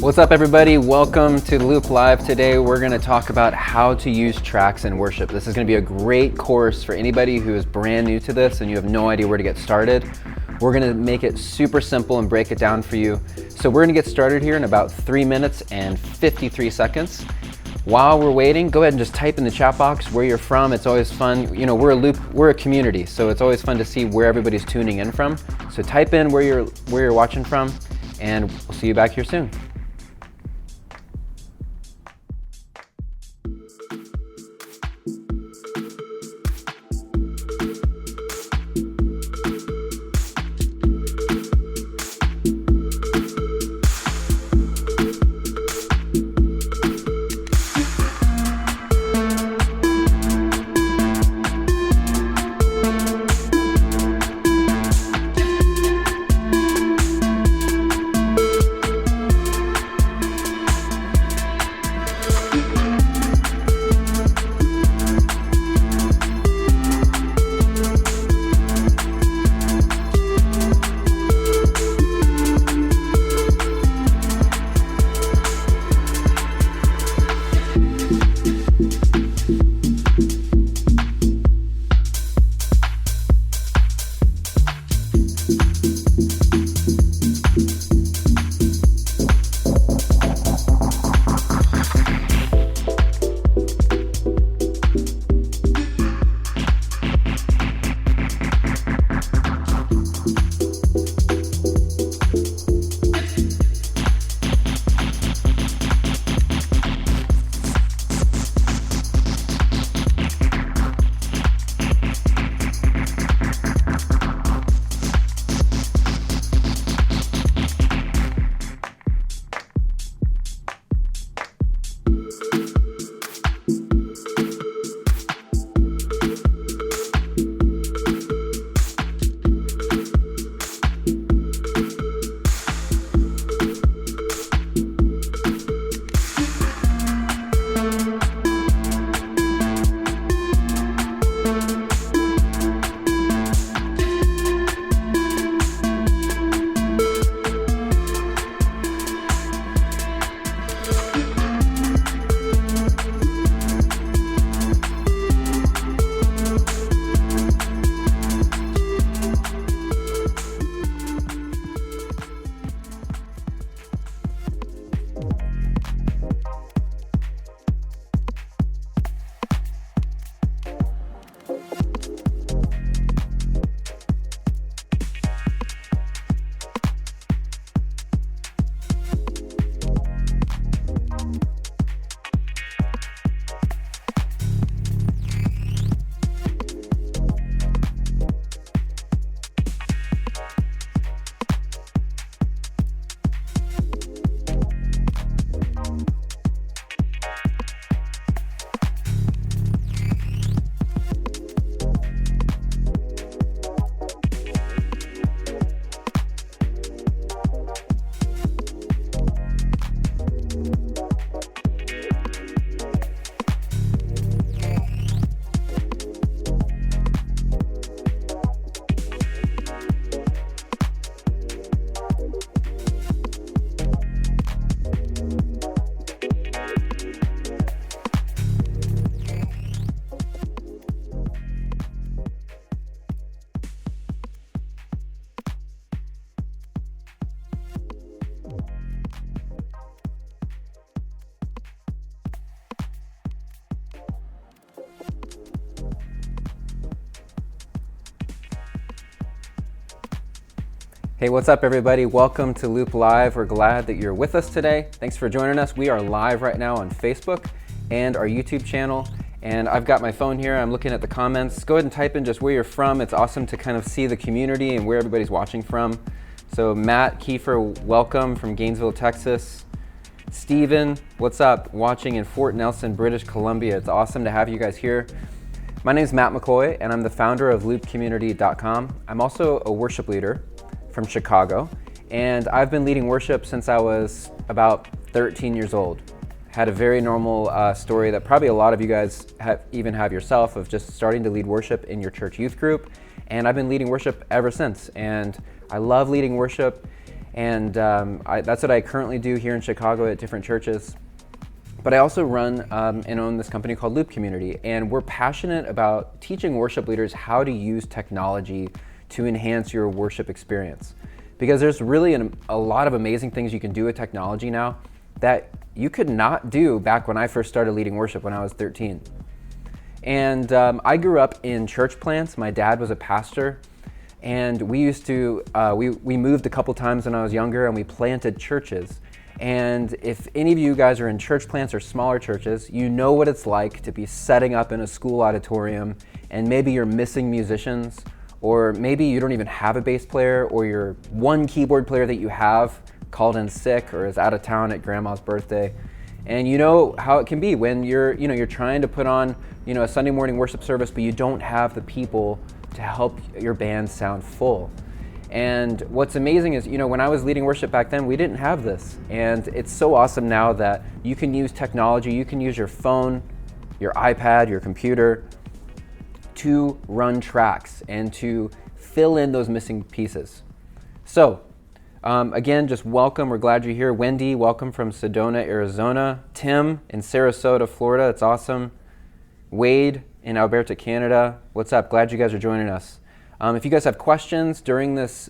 What's up, everybody? Welcome to Loop Live. Today we're going to talk about how to use tracks in worship. This is going to be a great course for anybody who is brand new to this and you have no idea where to get started. We're going to make it super simple and break it down for you. So we're going to get started here in about 3 minutes and 53 seconds. While we're waiting, go ahead and just type in the chat box where you're from. It's always fun. You know, we're a community, so it's always fun to see where everybody's tuning in from. So type in where you're watching from, and we'll see you back here soon. Hey, what's up, everybody? Welcome to Loop Live. We're glad that you're with us today. Thanks for joining us. We are live right now on Facebook and our YouTube channel. And I've got my phone here. I'm looking at the comments. Go ahead and type in just where you're from. It's awesome to kind of see the community and where everybody's watching from. So Matt Kiefer, welcome from Gainesville, Texas. Steven, what's up? Watching in Fort Nelson, British Columbia. It's awesome to have you guys here. My name is Matt McCoy, and I'm the founder of loopcommunity.com. I'm also a worship leader from Chicago, and I've been leading worship since I was about 13 years old. Had a very normal story that probably a lot of you guys even have yourself, of just starting to lead worship in your church youth group, and I've been leading worship ever since. And I love leading worship, And that's what I currently do here in Chicago at different churches. But I also run and own this company called Loop Community, and we're passionate about teaching worship leaders how to use technology to enhance your worship experience. Because there's really a lot of amazing things you can do with technology now that you could not do back when I first started leading worship when I was 13. And I grew up in church plants. My dad was a pastor, and we used to, we moved a couple times when I was younger, and we planted churches. And if any of you guys are in church plants or smaller churches, you know what it's like to be setting up in a school auditorium, and maybe you're missing musicians, or maybe you don't even have a bass player, or your one keyboard player that you have called in sick or is out of town at grandma's birthday. And you know how it can be when you're trying to put on, a Sunday morning worship service, but you don't have the people to help your band sound full. And what's amazing is, when I was leading worship back then, we didn't have this. And it's so awesome now that you can use technology, you can use your phone, your iPad, your computer to run tracks and to fill in those missing pieces. So, again, just welcome. We're glad you're here. Wendy, welcome from Sedona, Arizona. Tim in Sarasota, Florida. It's awesome. Wade in Alberta, Canada. What's up? Glad you guys are joining us. If you guys have questions during this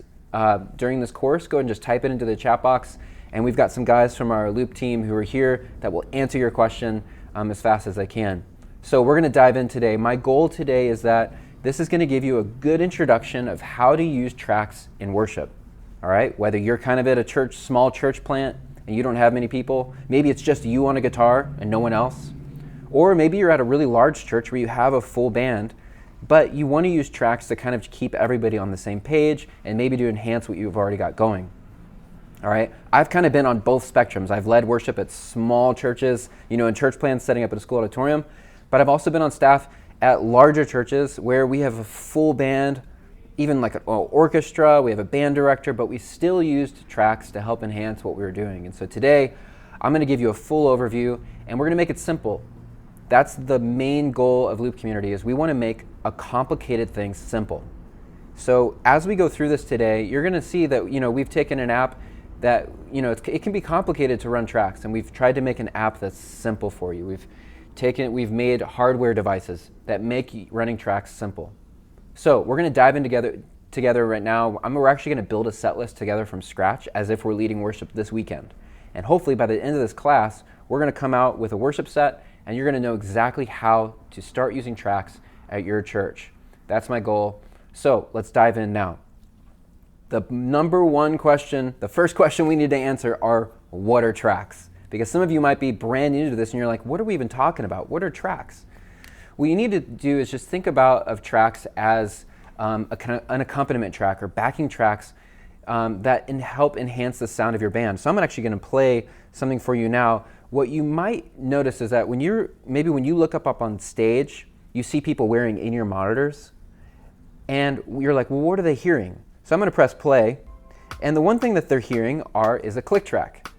course, go ahead and just type it into the chat box. And we've got some guys from our Loop team who are here that will answer your question as fast as they can. So we're going to dive in today. My goal today is that this is going to give you a good introduction of how to use tracks in worship. All right, whether you're kind of at a small church plant and you don't have many people, maybe it's just you on a guitar and no one else, or maybe you're at a really large church where you have a full band, but you want to use tracks to kind of keep everybody on the same page and maybe to enhance what you've already got going. All right, I've kind of been on both spectrums. I've led worship at small churches, in church plants setting up at a school auditorium, but I've also been on staff at larger churches where we have a full band, even like an orchestra, we have a band director, but we still used tracks to help enhance what we were doing. And so today, I'm going to give you a full overview, and we're going to make it simple. That's the main goal of Loop Community, is we want to make a complicated thing simple. So as we go through this today, you're going to see that we've taken an app that it can be complicated to run tracks, and we've tried to make an app that's simple for you. We've made hardware devices that make running tracks simple. So we're going to dive in together right now. We're actually going to build a set list together from scratch as if we're leading worship this weekend. And hopefully by the end of this class, we're going to come out with a worship set, and you're going to know exactly how to start using tracks at your church. That's my goal. So let's dive in now. The number one question, the first question we need to answer are, what are tracks? Because some of you might be brand new to this and you're like, what are we even talking about? What are tracks? What you need to do is just think of tracks as an accompaniment track or backing tracks that help enhance the sound of your band. So I'm actually going to play something for you now. What you might notice is that when you look up on stage, you see people wearing in-ear monitors, and you're like, well, what are they hearing? So I'm going to press play, and the one thing that they're hearing is a click track.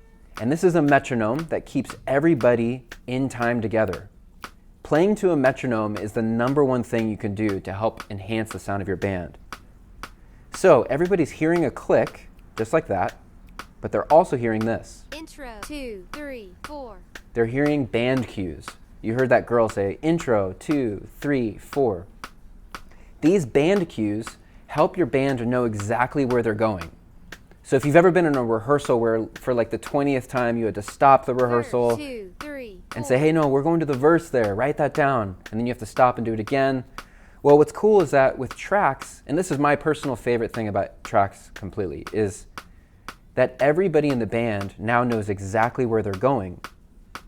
And this is a metronome that keeps everybody in time together. Playing to a metronome is the number one thing you can do to help enhance the sound of your band. So everybody's hearing a click, just like that, but they're also hearing this. Intro, 2, 3, 4. They're hearing band cues. You heard that girl say, intro, 2, 3, 4. These band cues help your band to know exactly where they're going. So if you've ever been in a rehearsal where for like the 20th time you had to stop the rehearsal Verse, 2, 3, 4. and say, hey, no, we're going to the verse there, write that down. And then you have to stop and do it again. Well, what's cool is that with tracks, and this is my personal favorite thing about tracks completely, is that everybody in the band now knows exactly where they're going,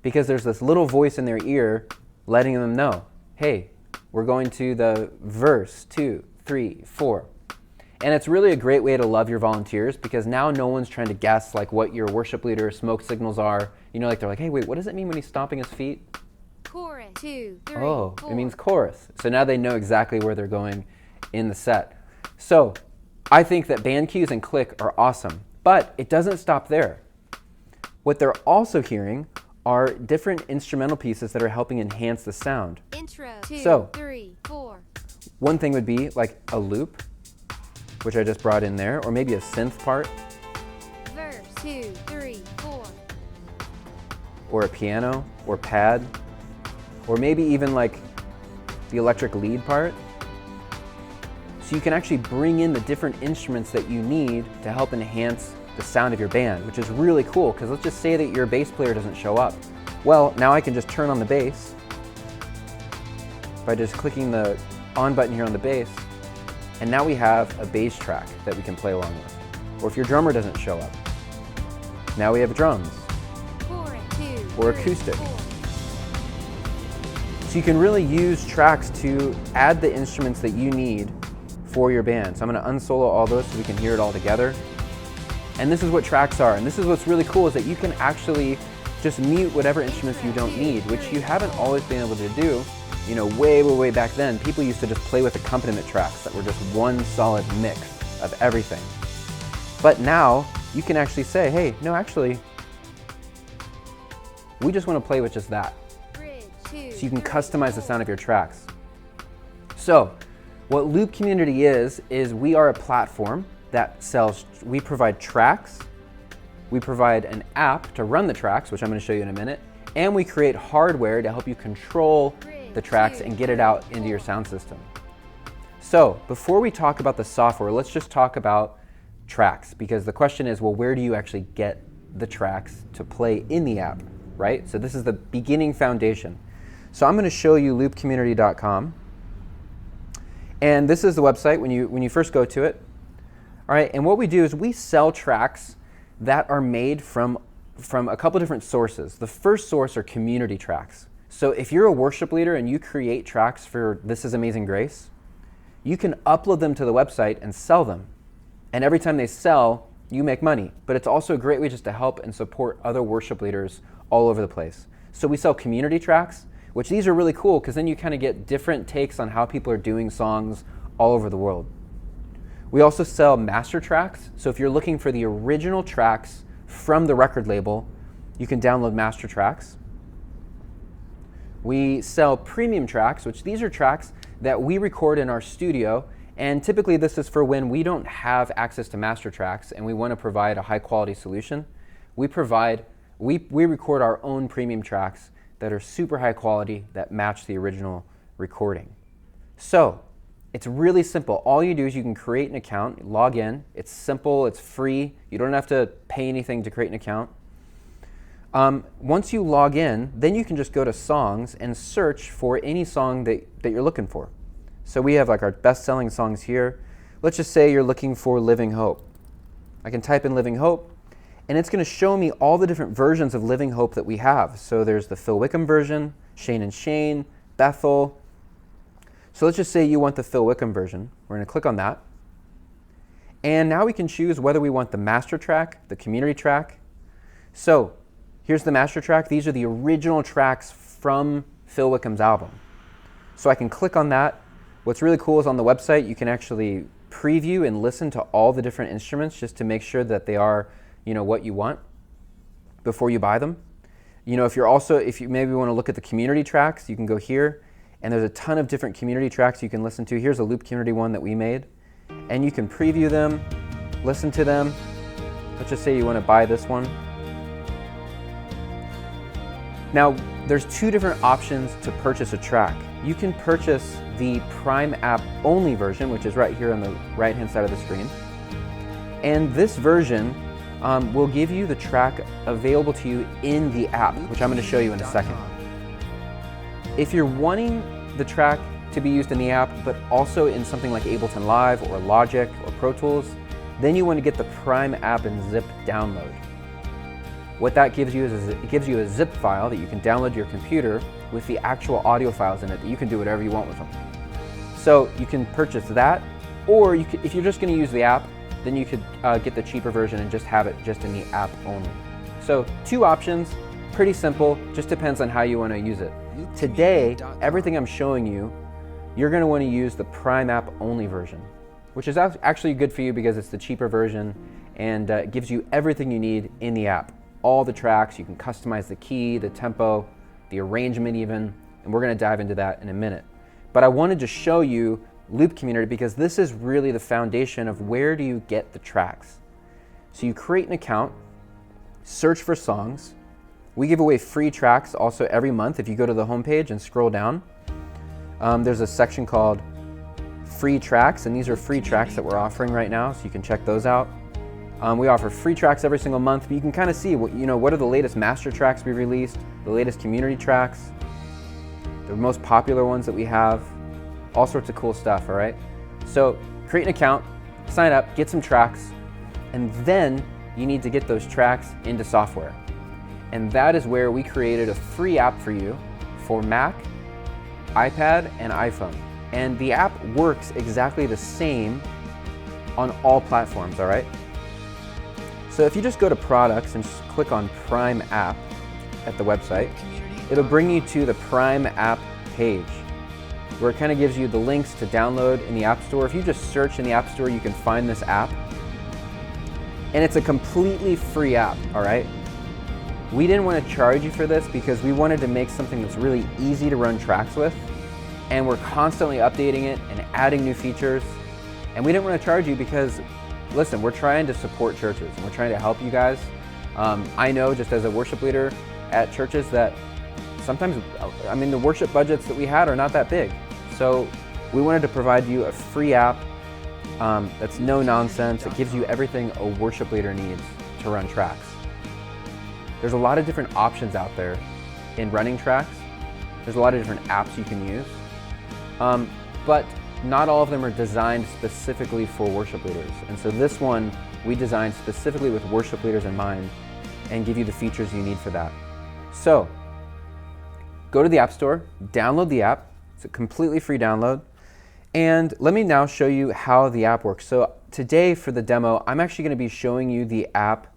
because there's this little voice in their ear letting them know, hey, we're going to the verse, 2, 3, 4. And it's really a great way to love your volunteers, because now no one's trying to guess like what your worship leader smoke signals are. Like they're like, hey, wait, what does it mean when he's stomping his feet? Chorus, 2, 3, Oh, 4. it means chorus. So now they know exactly where they're going in the set. So I think that band cues and click are awesome, but it doesn't stop there. What they're also hearing are different instrumental pieces that are helping enhance the sound. Intro, 2, So 3, 4. one thing would be like a loop, which I just brought in there, or maybe a synth part. 2, 3, 4. or a piano or pad, or maybe even like the electric lead part. So you can actually bring in the different instruments that you need to help enhance the sound of your band, which is really cool, because let's just say that your bass player doesn't show up. Well, now I can just turn on the bass by just clicking the on button here on the bass, and now we have a bass track that we can play along with. Or if your drummer doesn't show up, now we have drums 4, 2, or 3, acoustic. 4. So you can really use tracks to add the instruments that you need for your band. So I'm going to unsolo all those so we can hear it all together. And this is what tracks are. And this is what's really cool, is that you can actually just mute whatever instruments you don't need, which you haven't always been able to do. You know, way back then, people used to just play with accompaniment tracks that were just one solid mix of everything. But now you can actually say, hey, no, actually, we just want to play with just that. Bridge, 2, So you can 3, customize the 4. sound of your tracks. So what Loop Community is we are a platform that sells, we provide tracks, we provide an app to run the tracks, which I'm going to show you in a minute, and we create hardware to help you control the tracks and get it out into your sound system. So before we talk about the software, let's just talk about tracks, because the question is, well, where do you actually get the tracks to play in the app, right? So this is the beginning foundation. So I'm going to show you loopcommunity.com. And this is the website when you first go to it. All right, and what we do is we sell tracks that are made from a couple different sources. The first source are community tracks. So if you're a worship leader and you create tracks for This Is Amazing Grace, you can upload them to the website and sell them. And every time they sell, you make money. But it's also a great way just to help and support other worship leaders all over the place. So we sell community tracks, which these are really cool, because then you kind of get different takes on how people are doing songs all over the world. We also sell master tracks. So if you're looking for the original tracks from the record label, you can download master tracks. We sell premium tracks, which these are tracks that we record in our studio. And typically this is for when we don't have access to master tracks and we want to provide a high quality solution. We record our own premium tracks that are super high quality, that match the original recording. So it's really simple. All you do is you can create an account, log in. It's simple, it's free. You don't have to pay anything to create an account. Once you log in, then you can just go to songs and search for any song that you're looking for. So we have like our best-selling songs here. Let's just say you're looking for Living Hope. I can type in Living Hope, and it's going to show me all the different versions of Living Hope that we have. So there's the Phil Wickham version, Shane and Shane, Bethel. So let's just say you want the Phil Wickham version. We're going to click on that. And now we can choose whether we want the master track, the community track. So here's the master track. These are the original tracks from Phil Wickham's album. So I can click on that. What's really cool is on the website, you can actually preview and listen to all the different instruments just to make sure that they are, what you want before you buy them. If you maybe want to look at the community tracks, you can go here, and there's a ton of different community tracks you can listen to. Here's a Loop Community one that we made, and you can preview them, listen to them. Let's just say you want to buy this one. Now, there's two different options to purchase a track. You can purchase the Prime app only version, which is right here on the right-hand side of the screen. And this version will give you the track available to you in the app, which I'm going to show you in a second. If you're wanting the track to be used in the app, but also in something like Ableton Live or Logic or Pro Tools, then you want to get the Prime app and zip download. What that gives you is it gives you a zip file that you can download to your computer with the actual audio files in it that you can do whatever you want with them. So you can purchase that, or if you're just going to use the app, then you could get the cheaper version and just have it just in the app only. So two options, pretty simple, just depends on how you want to use it. Today, everything I'm showing you, you're going to want to use the Prime app only version, which is actually good for you because it's the cheaper version and it gives you everything you need in the app. All the tracks, you can customize the key, the tempo, the arrangement even, and we're going to dive into that in a minute. But I wanted to show you Loop Community because this is really the foundation of where do you get the tracks. So you create an account, search for songs. We give away free tracks also every month. If you go to the homepage and scroll down, there's a section called free tracks, and these are free tracks that we're offering right now, so you can check those out. We offer free tracks every single month, but you can kind of see what are the latest master tracks we released, the latest community tracks, the most popular ones that we have, all sorts of cool stuff, all right? So create an account, sign up, get some tracks, and then you need to get those tracks into software. And that is where we created a free app for you for Mac, iPad, and iPhone. And the app works exactly the same on all platforms, all right? So if you just go to products and just click on Prime app at the website, it'll bring you to the Prime app page where it kind of gives you the links to download in the App Store. If you just search in the App Store, you can find this app. And it's a completely free app, all right? We didn't want to charge you for this because we wanted to make something that's really easy to run tracks with. And we're constantly updating it and adding new features. And we didn't want to charge you because, listen, we're trying to support churches and we're trying to help you guys. I know just as a worship leader at churches that sometimes, the worship budgets that we had are not that big. So we wanted to provide you a free app that's no nonsense. It gives you everything a worship leader needs to run tracks. There's a lot of different options out there in running tracks. There's a lot of different apps you can use. But not all of them are designed specifically for worship leaders. And so this one we designed specifically with worship leaders in mind and give you the features you need for that. So go to the App Store, download the app. It's a completely free download. And let me now show you how the app works. So today for the demo, I'm actually going to be showing you the app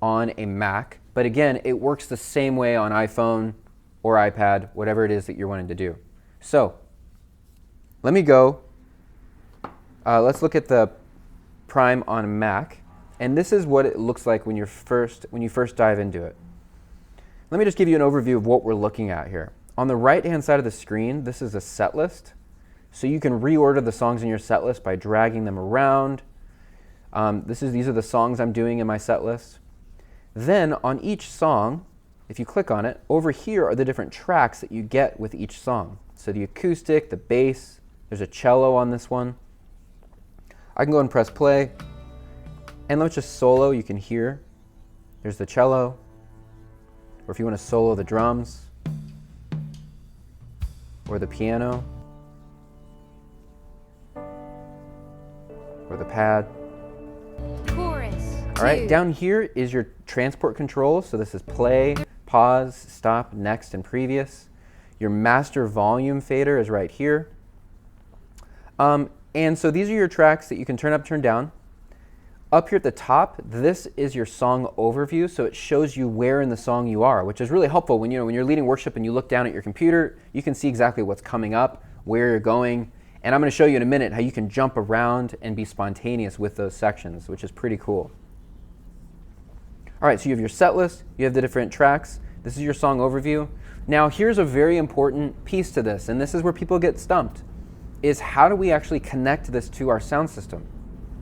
on a Mac. But again, it works the same way on iPhone or iPad, whatever it is that you're wanting to do. So let me go. Let's look at the Prime on Mac. And this is what it looks like when you first dive into it. Let me just give you an overview of what we're looking at here. On the right-hand side of the screen, this is a set list. So you can reorder the songs in your set list by dragging them around. These are the songs I'm doing in my set list. Then on each song, if you click on it, over here are the different tracks that you get with each song. So the acoustic, the bass, there's a cello on this one. I can go and press play. And let's just solo, you can hear. There's the cello. Or if you want to solo the drums or the piano or the pad. Chorus. All right, down here is your transport control. So this is play, pause, stop, next, and previous. Your master volume fader is right here. And so these are your tracks that you can turn up, turn down. Up here at the top, this is your song overview, so it shows you where in the song you are, which is really helpful when you're leading worship and you look down at your computer, you can see exactly what's coming up, where you're going, and I'm going to show you in a minute how you can jump around and be spontaneous with those sections, which is pretty cool. All right, so you have your set list, you have the different tracks, this is your song overview. Now here's a very important piece to this, and this is where people get stumped, is how do we actually connect this to our sound system?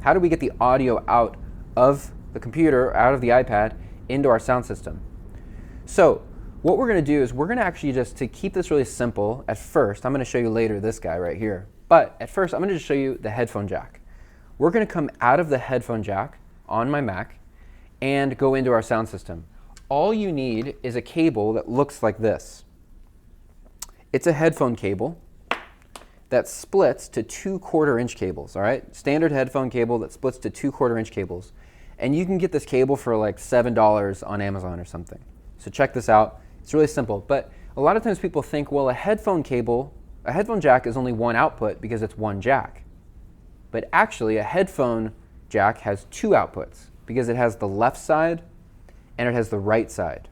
How do we get the audio out of the computer, out of the iPad, into our sound system? So what we're going to do is we're going to actually just, to keep this really simple at first, I'm going to show you later this guy right here. But at first, I'm going to just show you the headphone jack. We're going to come out of the headphone jack on my Mac and go into our sound system. All you need is a cable that looks like this. It's a headphone cable that splits to 2 1/4-inch cables, all right? Standard headphone cable that splits to 2 1/4-inch cables. And you can get this cable for like $7 on Amazon or something. So check this out. It's really simple. But a lot of times people think, well, a headphone jack is only one output because it's one jack. But actually, a headphone jack has 2 outputs because it has the left side and it has the right side,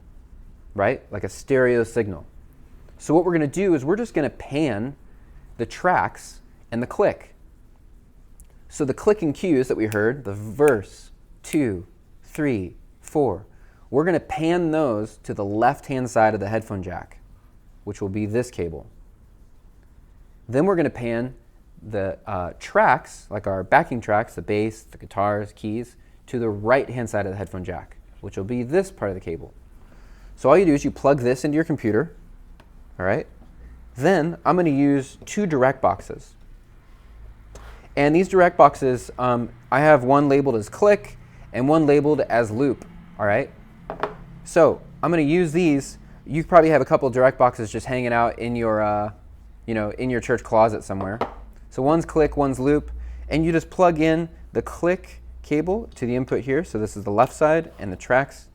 right? Like a stereo signal. So what we're going to do is we're just going to pan the tracks and the click. So the clicking cues that we heard, the verse, 2, 3, 4, we're going to pan those to the left-hand side of the headphone jack, which will be this cable. Then we're going to pan the tracks, like our backing tracks, the bass, the guitars, keys, to the right-hand side of the headphone jack. which will be this part of the cable. So all you do is you plug this into your computer, all right? Then I'm going to use 2 direct boxes. And these direct boxes, I have one labeled as click and one labeled as loop, all right? So I'm going to use these. You probably have a couple of direct boxes just hanging out in your, in your church closet somewhere. So one's click, one's loop, and you just plug in the click cable to the input here. So this is the left side and the tracks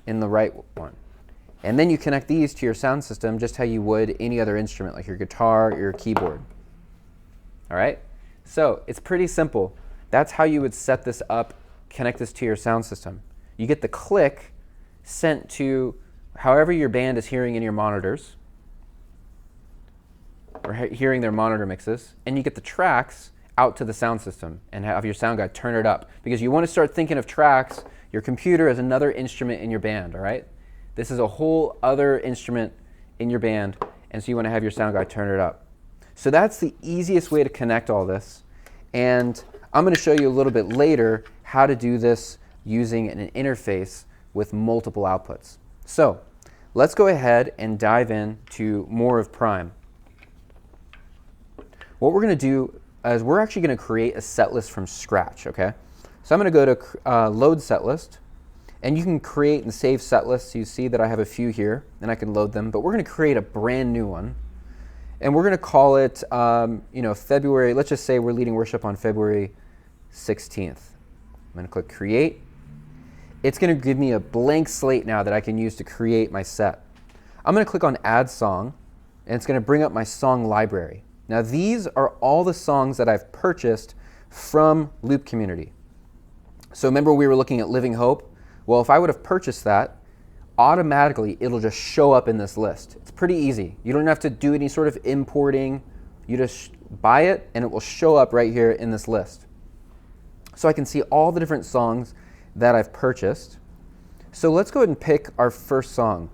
in the right one. And then you connect these to your sound system just how you would any other instrument, like your guitar or your keyboard. All right? So it's pretty simple. That's how you would set this up, connect this to your sound system. You get the click sent to however your band is hearing in your monitors, or hearing their monitor mixes, and you get the tracks out to the sound system and have your sound guy turn it up. Because you want to start thinking of tracks, your computer as another instrument in your band, all right? This is a whole other instrument in your band, and so you want to have your sound guy turn it up. So that's the easiest way to connect all this. And I'm going to show you a little bit later how to do this using an interface with multiple outputs. So let's go ahead and dive into more of Prime. What we're going to do is we're actually going to create a set list from scratch, okay? So I'm going to go to load set list. And you can create and save set lists. You see that I have a few here, and I can load them. But we're going to create a brand new one. And we're going to call it, February. Let's just say we're leading worship on February 16th. I'm going to click Create. It's going to give me a blank slate now that I can use to create my set. I'm going to click on Add Song, and it's going to bring up my song library. Now, these are all the songs that I've purchased from Loop Community. So remember we were looking at Living Hope? Well, if I would have purchased that, automatically it'll just show up in this list. It's pretty easy. You don't have to do any sort of importing. You just buy it and it will show up right here in this list. So I can see all the different songs that I've purchased. So let's go ahead and pick our first song.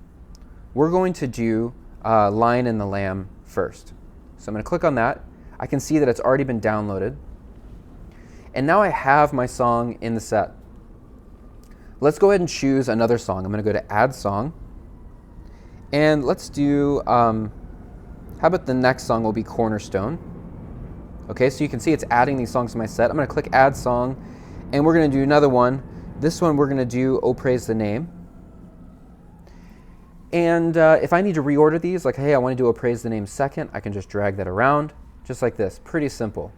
We're going to do Lion and the Lamb first. So I'm going to click on that. I can see that it's already been downloaded. And now I have my song in the set. Let's go ahead and choose another song. I'm going to go to Add Song. And let's do, how about the next song will be Cornerstone. Okay, so you can see it's adding these songs to my set. I'm going to click Add Song, and we're going to do another one. This one we're going to do Oh Praise the Name. And if I need to reorder these, like, hey, I want to do Oh Praise the Name second, I can just drag that around, just like this. Pretty simple.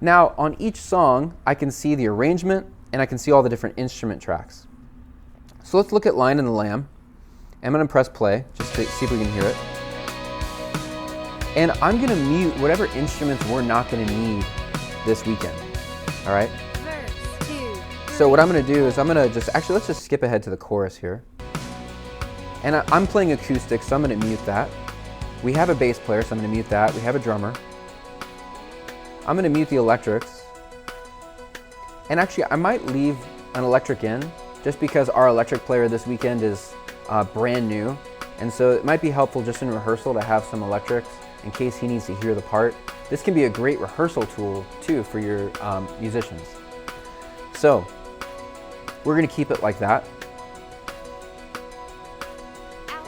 Now, on each song, I can see the arrangement, and I can see all the different instrument tracks. So let's look at Lion and the Lamb. I'm going to press play, just to see if we can hear it. And I'm going to mute whatever instruments we're not going to need this weekend. All right? Verse 2. So what I'm going to do is I'm going to just, actually, let's just skip ahead to the chorus here. And I'm playing acoustic, so I'm going to mute that. We have a bass player, so I'm going to mute that. We have a drummer. I'm going to mute the electrics. And actually, I might leave an electric in, just because our electric player this weekend is brand new. And so it might be helpful just in rehearsal to have some electrics in case he needs to hear the part. This can be a great rehearsal tool, too, for your musicians. So we're going to keep it like that.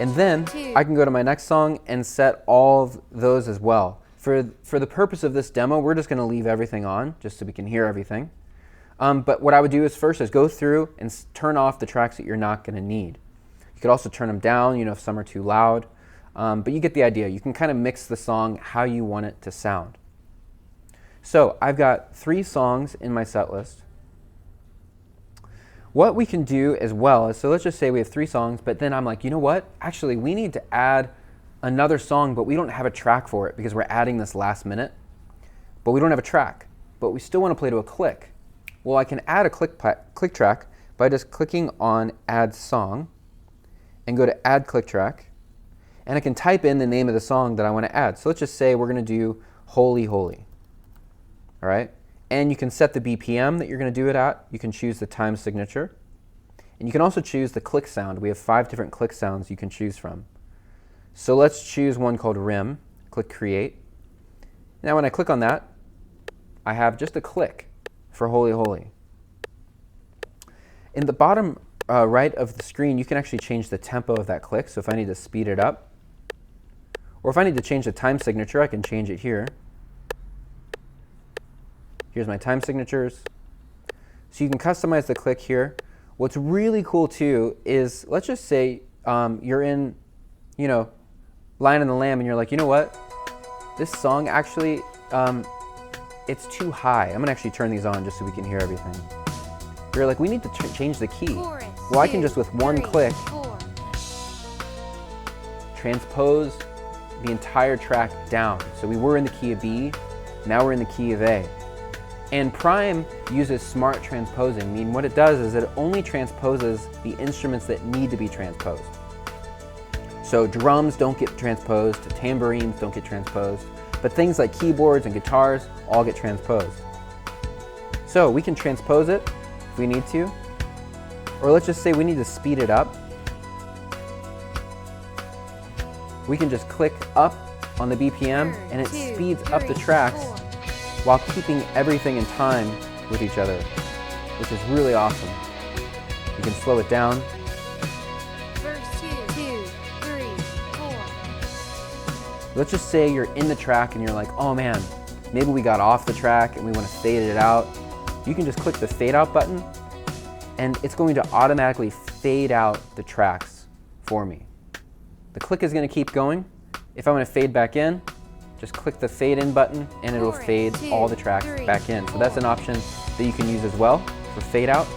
And then I can go to my next song and set all of those as well. For the purpose of this demo, we're just going to leave everything on, just so we can hear everything. But what I would do is first is go through and turn off the tracks that you're not going to need. You could also turn them down, if some are too loud. But you get the idea. You can kind of mix the song how you want it to sound. So I've got 3 songs in my set list. What we can do as well is, so let's just say we have 3 songs, but then I'm like, you know what? Actually, we need to add another song, but we don't have a track for it because we're adding this last minute. But we don't have a track, but we still want to play to a click. Well, I can add a click track by just clicking on Add Song and go to Add Click Track, and I can type in the name of the song that I want to add. So let's just say we're going to do Holy, Holy. All right? And you can set the BPM that you're going to do it at. You can choose the time signature. And you can also choose the click sound. We have 5 different click sounds you can choose from. So let's choose one called Rim. Click Create. Now when I click on that, I have just a click for Holy, Holy. In the bottom right of the screen, you can actually change the tempo of that click. So if I need to speed it up, or if I need to change the time signature, I can change it here. Here's my time signatures. So you can customize the click here. What's really cool too is, let's just say you're in, Lion and the Lamb, and you're like, you know what? This song actually, it's too high. I'm gonna actually turn these on just so we can hear everything. You're like, we need to change the key. Chorus, Well, I can just with one 3, click 4. transpose the entire track down. So we were in the key of B, now we're in the key of A. And Prime uses smart transposing, meaning what it does is it only transposes the instruments that need to be transposed. So drums don't get transposed, tambourines don't get transposed, but things like keyboards and guitars all get transposed. So we can transpose it if we need to, or let's just say we need to speed it up. We can just click up on the BPM and it 2, speeds up the 3, tracks 4. while keeping everything in time with each other, which is really awesome. You can slow it down. Verse 2, 3, 4. Let's just say you're in the track and you're like, oh man, maybe we got off the track and we want to fade it out. You can just click the fade out button and it's going to automatically fade out the tracks for me. The click is going to keep going. If I want to fade back in, just click the fade in button and it'll Chorus, fade 2, all the tracks 3, back in. So 4. that's an option that you can use as well for fade out.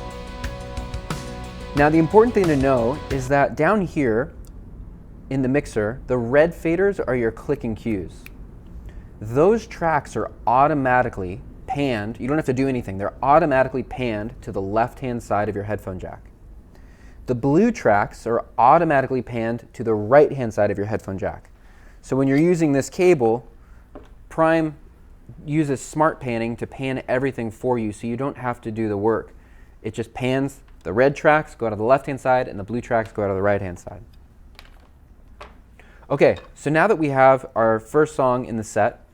Now the important thing to know is that down here in the mixer, the red faders are your clicking cues. Those tracks are automatically panned. You don't have to do anything. They're automatically panned to the left-hand side of your headphone jack. The blue tracks are automatically panned to the right-hand side of your headphone jack. So when you're using this cable, Prime uses smart panning to pan everything for you so you don't have to do the work. It just pans the red tracks, go out of the left-hand side, and the blue tracks go out of the right-hand side. Okay, so now that we have our first song in the set,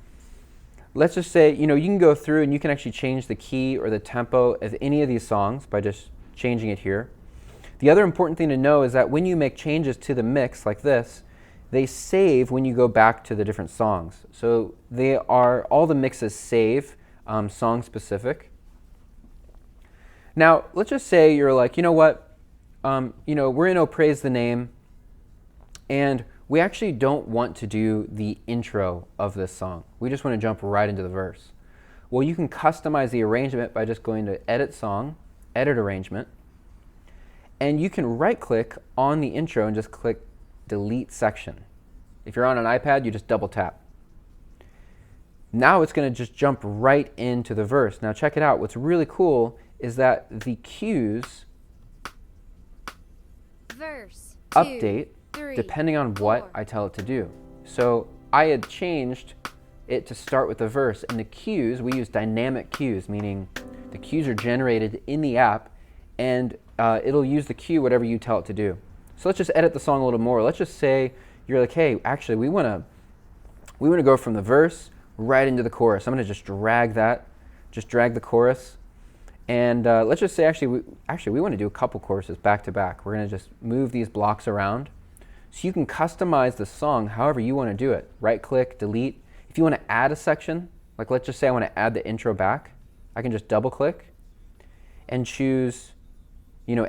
let's just say, you can go through and you can actually change the key or the tempo of any of these songs by just changing it here. The other important thing to know is that when you make changes to the mix like this, they save when you go back to the different songs. So all the mixes save song specific. Now, let's just say you're like, you know what, we're in Oh Praise the Name, and we actually don't want to do the intro of this song. We just want to jump right into the verse. Well, you can customize the arrangement by just going to Edit Song, Edit Arrangement, and you can right-click on the intro and just click Delete Section. If you're on an iPad, you just double tap. Now it's going to just jump right into the verse. Now check it out. What's really cool is that the cues Verse 2, update 3, depending on what 4. I tell it to do. So I had changed it to start with the verse, and the cues, we use dynamic cues, meaning the cues are generated in the app, and it'll use the cue whatever you tell it to do. So let's just edit the song a little more. Let's just say you're like, hey, actually we want to go from the verse right into the chorus. I'm going to just drag the chorus, and let's just say actually we want to do a couple choruses back to back. We're going to just move these blocks around. So you can customize the song however you want to do it. Right click, delete. If you want to add a section, like let's just say I want to add the intro back, I can just double click and choose,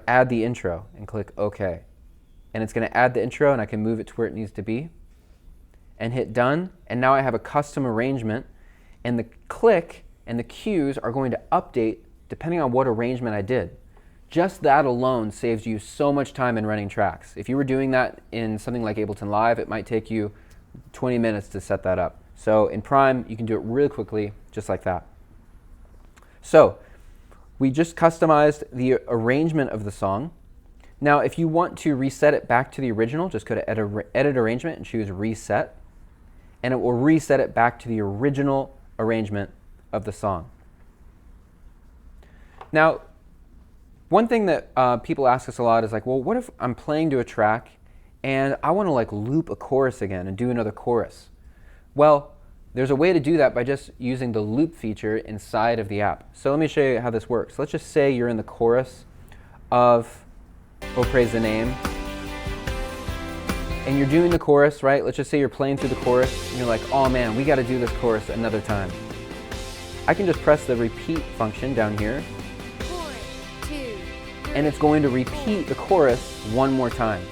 add the intro and click OK. And it's going to add the intro and I can move it to where it needs to be and hit done. And now I have a custom arrangement, and the click and the cues are going to update depending on what arrangement I did. Just that alone saves you so much time in running tracks. If you were doing that in something like Ableton Live, it might take you 20 minutes to set that up. So in Prime, you can do it really quickly, just like that. So we just customized the arrangement of the song. Now, if you want to reset it back to the original, just go to Edit Arrangement and choose Reset, and it will reset it back to the original arrangement of the song. Now, one thing that people ask us a lot is like, well, what if I'm playing to a track and I want to loop a chorus again and do another chorus? Well, there's a way to do that by just using the loop feature inside of the app. So let me show you how this works. Let's just say you're in the chorus of Oh, praise the name. And you're doing the chorus, right? Let's just say you're playing through the chorus and you're like, oh man, we got to do this chorus another time. I can just press the repeat function down here, 4, 2, and it's going to repeat the chorus one more time.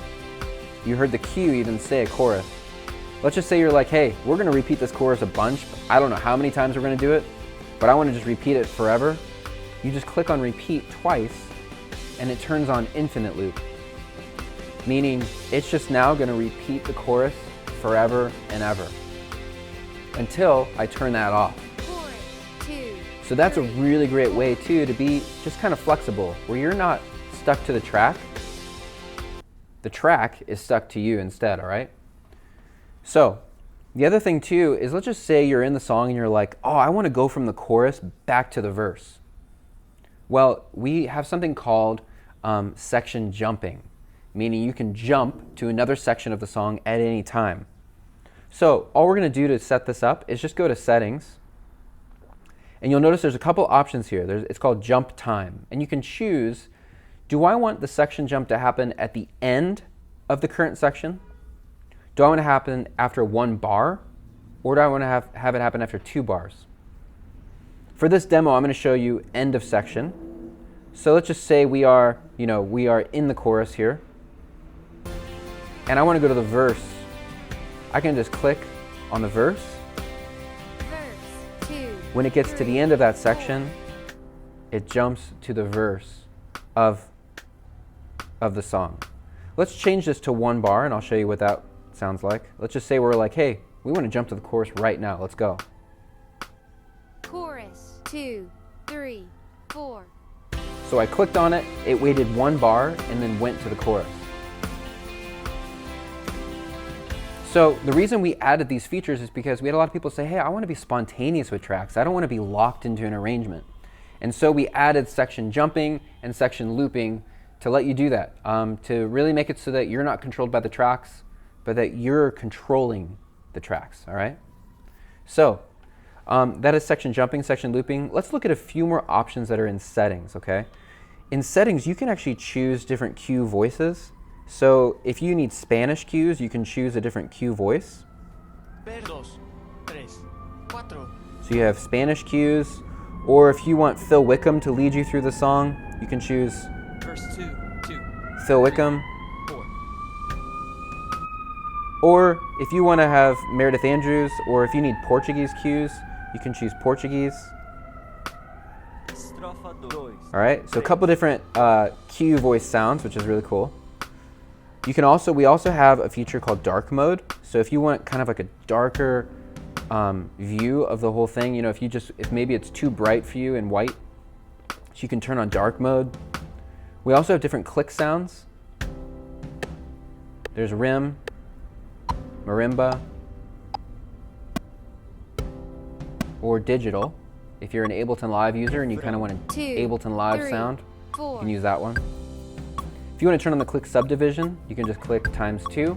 You heard the cue even say a chorus. Let's just say you're like, hey, we're going to repeat this chorus a bunch. I don't know how many times we're going to do it, but I want to just repeat it forever. You just click on repeat twice, and it turns on infinite loop, meaning it's just now going to repeat the chorus forever and ever until I turn that off. 4, 2, So that's a 3, really great way too to be just kind of flexible, where you're not stuck to the track. The track is stuck to you instead, all right? So the other thing too is, let's just say you're in the song and you're like, oh, I want to go from the chorus back to the verse. Well, we have something called section jumping, meaning you can jump to another section of the song at any time. So all we're going to do to set this up is just go to settings, and you'll notice there's a couple options here. It's called jump time, and you can choose, do I want the section jump to happen at the end of the current section? Do I want it to happen after 1 bar, or do I want to have it happen after 2 bars? For this demo, I'm going to show you end of section. So let's just say we are in the chorus here, and I want to go to the verse. I can just click on the verse. verse 2. When it gets to the end of that section, it jumps to the verse of the song. Let's change this to 1 bar, and I'll show you what that sounds like. Let's just say we're like, hey, we want to jump to the chorus right now. Let's go. Chorus 2, 3, 4. So I clicked on it, it waited 1 bar, and then went to the chorus. So the reason we added these features is because we had a lot of people say, hey, I want to be spontaneous with tracks. I don't want to be locked into an arrangement. And so we added section jumping and section looping to let you do that, to really make it so that you're not controlled by the tracks, but that you're controlling the tracks, all right? So that is section jumping, section looping. Let's look at a few more options that are in settings, okay? In settings, you can actually choose different cue voices. So if you need Spanish cues, you can choose a different cue voice. Dos, tres, cuatro. So you have Spanish cues, or if you want Phil Wickham to lead you through the song, you can choose Verse 2, Phil Wickham. 4. Or if you want to have Meredith Andrews, or if you need Portuguese cues, you can choose Portuguese. Estrofa 2. All right, so a couple different cue voice sounds, which is really cool. We also have a feature called dark mode. So if you want kind of like a darker view of the whole thing, if maybe it's too bright for you in white, so you can turn on dark mode. We also have different click sounds. There's rim, marimba, or digital. If you're an Ableton Live user and you kind of want an 2, Ableton Live 3, sound, you 4. can use that one. If you want to turn on the click subdivision, you can just click ×2.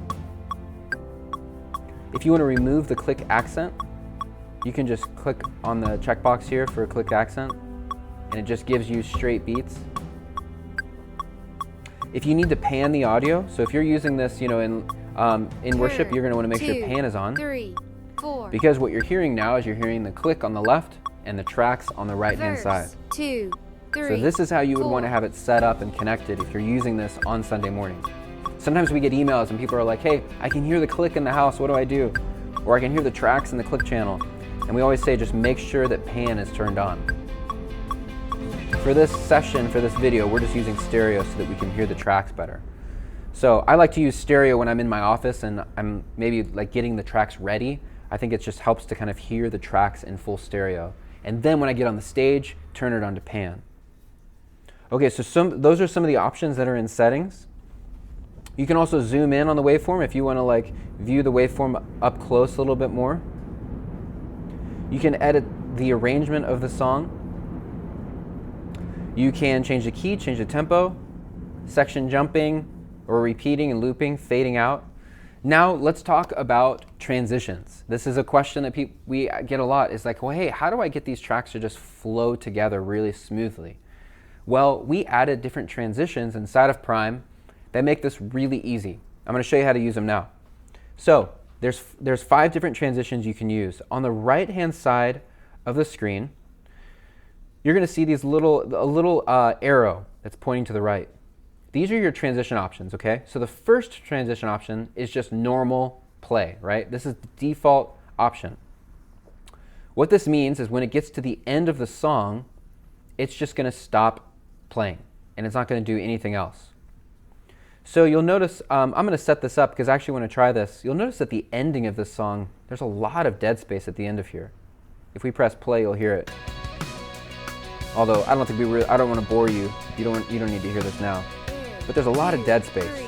If you want to remove the click accent, you can just click on the checkbox here for a click accent, and it just gives you straight beats. If you need to pan the audio, so if you're using this, in worship, you're going to want to make sure 2, pan is on, 3, 4. because what you're hearing now is you're hearing the click on the left and the tracks on the right-hand side. Verse 2, 3. So this is how you would want to 4. have it set up and connected if you're using this on Sunday morning. Sometimes we get emails and people are like, hey, I can hear the click in the house, what do I do? Or I can hear the tracks in the click channel. And we always say, just make sure that pan is turned on. For this session, for this video, we're just using stereo so that we can hear the tracks better. So I like to use stereo when I'm in my office and I'm maybe like getting the tracks ready. I think it just helps to kind of hear the tracks in full stereo. And then when I get on the stage, turn it on to pan. Okay, so those are some of the options that are in settings. You can also zoom in on the waveform if you want to view the waveform up close a little bit more. You can edit the arrangement of the song. You can change the key, change the tempo, section jumping or repeating and looping, fading out. Now let's talk about transitions. This is a question that we get a lot. It's like, well, hey, how do I get these tracks to just flow together really smoothly? Well, we added different transitions inside of Prime that make this really easy. I'm going to show you how to use them now. So there's 5 different transitions you can use. On the right-hand side of the screen, you're going to see a little arrow that's pointing to the right. These are your transition options, okay? So the first transition option is just normal play, right? This is the default option. What this means is when it gets to the end of the song, it's just going to stop playing, and it's not going to do anything else. So you'll notice, I'm going to set this up because I actually want to try this. You'll notice at the ending of this song, there's a lot of dead space at the end of here. If we press play, you'll hear it. Although I don't think I don't want to bore you. You don't need to hear this now. But there's a lot of dead space.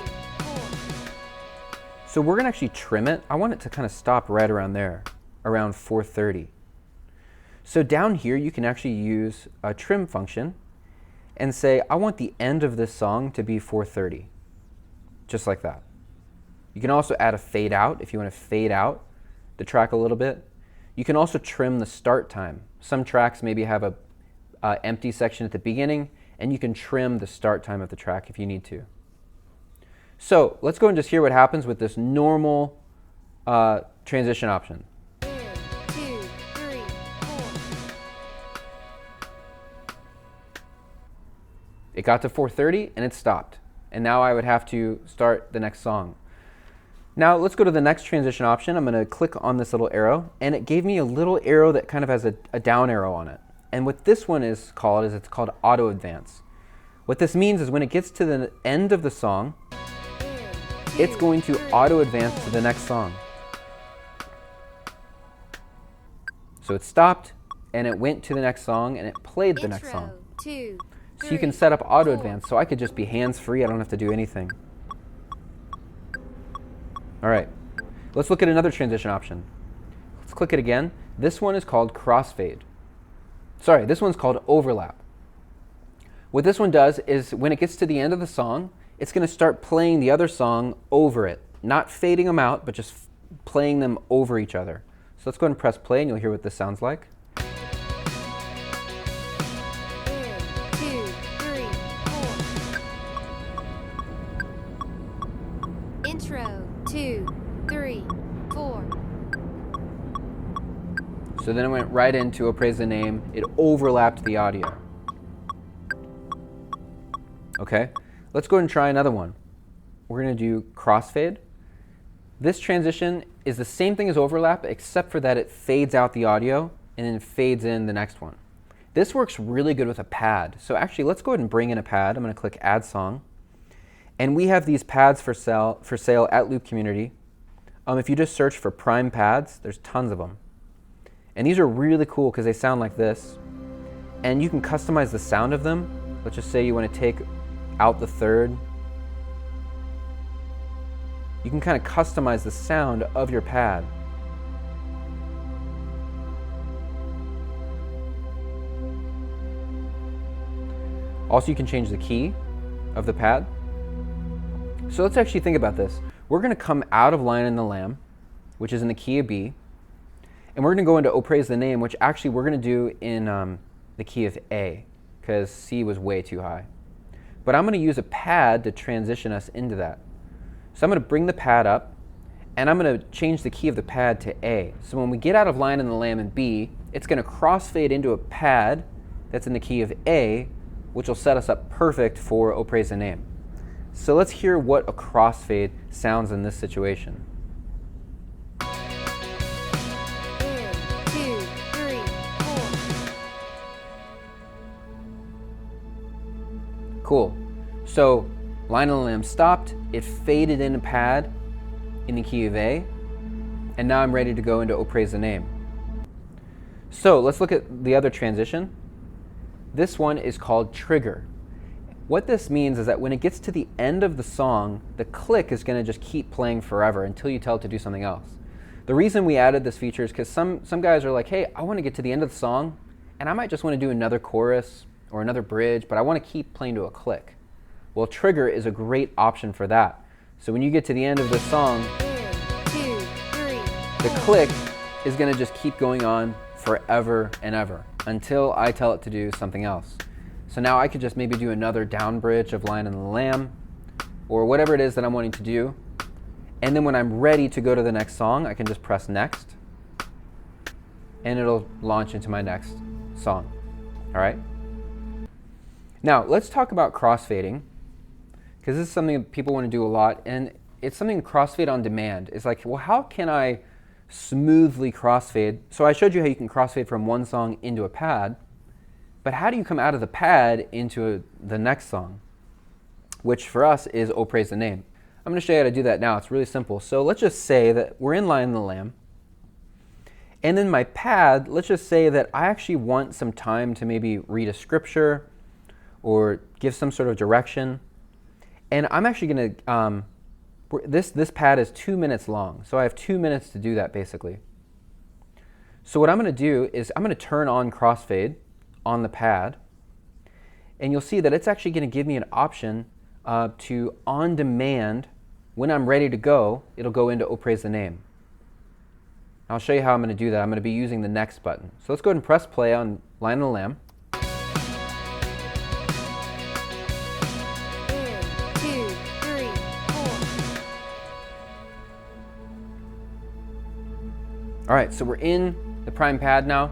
So we're going to actually trim it. I want it to kind of stop right around there, around 4:30. So down here, you can actually use a trim function and say, I want the end of this song to be 4:30, just like that. You can also add a fade out if you want to fade out the track a little bit. You can also trim the start time. Some tracks maybe have a empty section at the beginning, and you can trim the start time of the track if you need to. So let's go and just hear what happens with this normal transition option. 1, 2, 3, 4. It got to 4:30 and it stopped. And now I would have to start the next song. Now let's go to the next transition option. I'm going to click on this little arrow, and it gave me a little arrow that kind of has a down arrow on it. And what this one is called it's called auto advance. What this means is when it gets to the end of the song, it's going to auto advance to the next song. So it stopped and it went to the next song and it played the next song. 2, So you can set up auto advance, so I could just be hands-free. I don't have to do anything. All right, let's look at another transition option. Let's click it again. This one is called crossfade. Sorry, this one's called overlap. What this one does is when it gets to the end of the song, it's going to start playing the other song over it. Not fading them out, but just playing them over each other. So let's go ahead and press play and you'll hear what this sounds like. 1, 2, 3, 4. Intro 2, 3, 4. So then it went right into "Oh Praise the Name." It overlapped the audio. Okay, let's go ahead and try another one. We're going to do crossfade. This transition is the same thing as overlap, except for that it fades out the audio and then fades in the next one. This works really good with a pad. So actually, let's go ahead and bring in a pad. I'm going to click Add Song. And we have these pads for sale at Loop Community. If you just search for Prime pads, there's tons of them. And these are really cool because they sound like this. And you can customize the sound of them. Let's just say you want to take out the third. You can kind of customize the sound of your pad. Also, you can change the key of the pad. So let's actually think about this. We're going to come out of Lion and the Lamb, which is in the key of B. And we're going to go into "Oh Praise the Name," which actually we're going to do in the key of A, because C was way too high. But I'm going to use a pad to transition us into that. So I'm going to bring the pad up, and I'm going to change the key of the pad to A. So when we get out of Lion and the Lamb in B, it's going to crossfade into a pad that's in the key of A, which will set us up perfect for "Oh Praise the Name." So let's hear what a crossfade sounds in this situation. 1, 2, 3, 4. Cool. So Lion and the Lamb stopped, it faded in a pad in the key of A, and now I'm ready to go into "Oh Praise the Name." So let's look at the other transition. This one is called trigger. What this means is that when it gets to the end of the song, the click is going to just keep playing forever until you tell it to do something else. The reason we added this feature is because some guys are like, hey, I want to get to the end of the song, and I might just want to do another chorus or another bridge, but I want to keep playing to a click. Well, trigger is a great option for that. So when you get to the end of the song, 1, 2, 3, the click is going to just keep going on forever and ever until I tell it to do something else. So now I could just maybe do another down bridge of Lion and the Lamb, or whatever it is that I'm wanting to do. And then when I'm ready to go to the next song, I can just press next, and it'll launch into my next song. All right? Now, let's talk about crossfading, because this is something that people want to do a lot, and it's something crossfade on demand. It's like, well, how can I smoothly crossfade? So I showed you how you can crossfade from one song into a pad, but how do you come out of the pad into the next song, which for us is Oh Praise the Name. I'm going to show you how to do that now. It's really simple. So let's just say that we're in Lion and the Lamb, and then my pad, let's just say that I actually want some time to maybe read a scripture or give some sort of direction. And I'm actually going to, this pad is 2 minutes long, so I have 2 minutes to do that basically. So what I'm going to do is I'm going to turn on crossfade on the pad, and you'll see that it's actually going to give me an option to on demand, when I'm ready to go, it'll go into Oh Praise the Name. I'll show you how I'm going to do that. I'm going to be using the next button. So let's go ahead and press play on Lion and the Lamb. 2, 3, 4. All right, so we're in the prime pad now.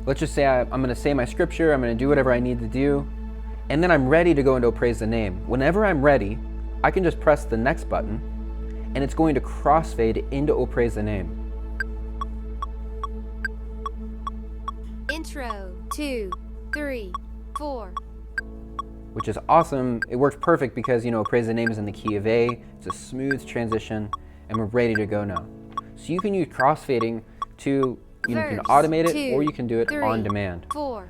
Let's just say I'm going to say my scripture, I'm going to do whatever I need to do, and then I'm ready to go into Oh Praise the Name. Whenever I'm ready, I can just press the next button, and it's going to crossfade into Oh Praise the Name. Intro, 2, 3, 4. Which is awesome. It works perfect because, Oh Praise the Name is in the key of A. It's a smooth transition, and we're ready to go now. So you can use crossfading to, you can automate it, 2, or you can do it 3, on demand. 4.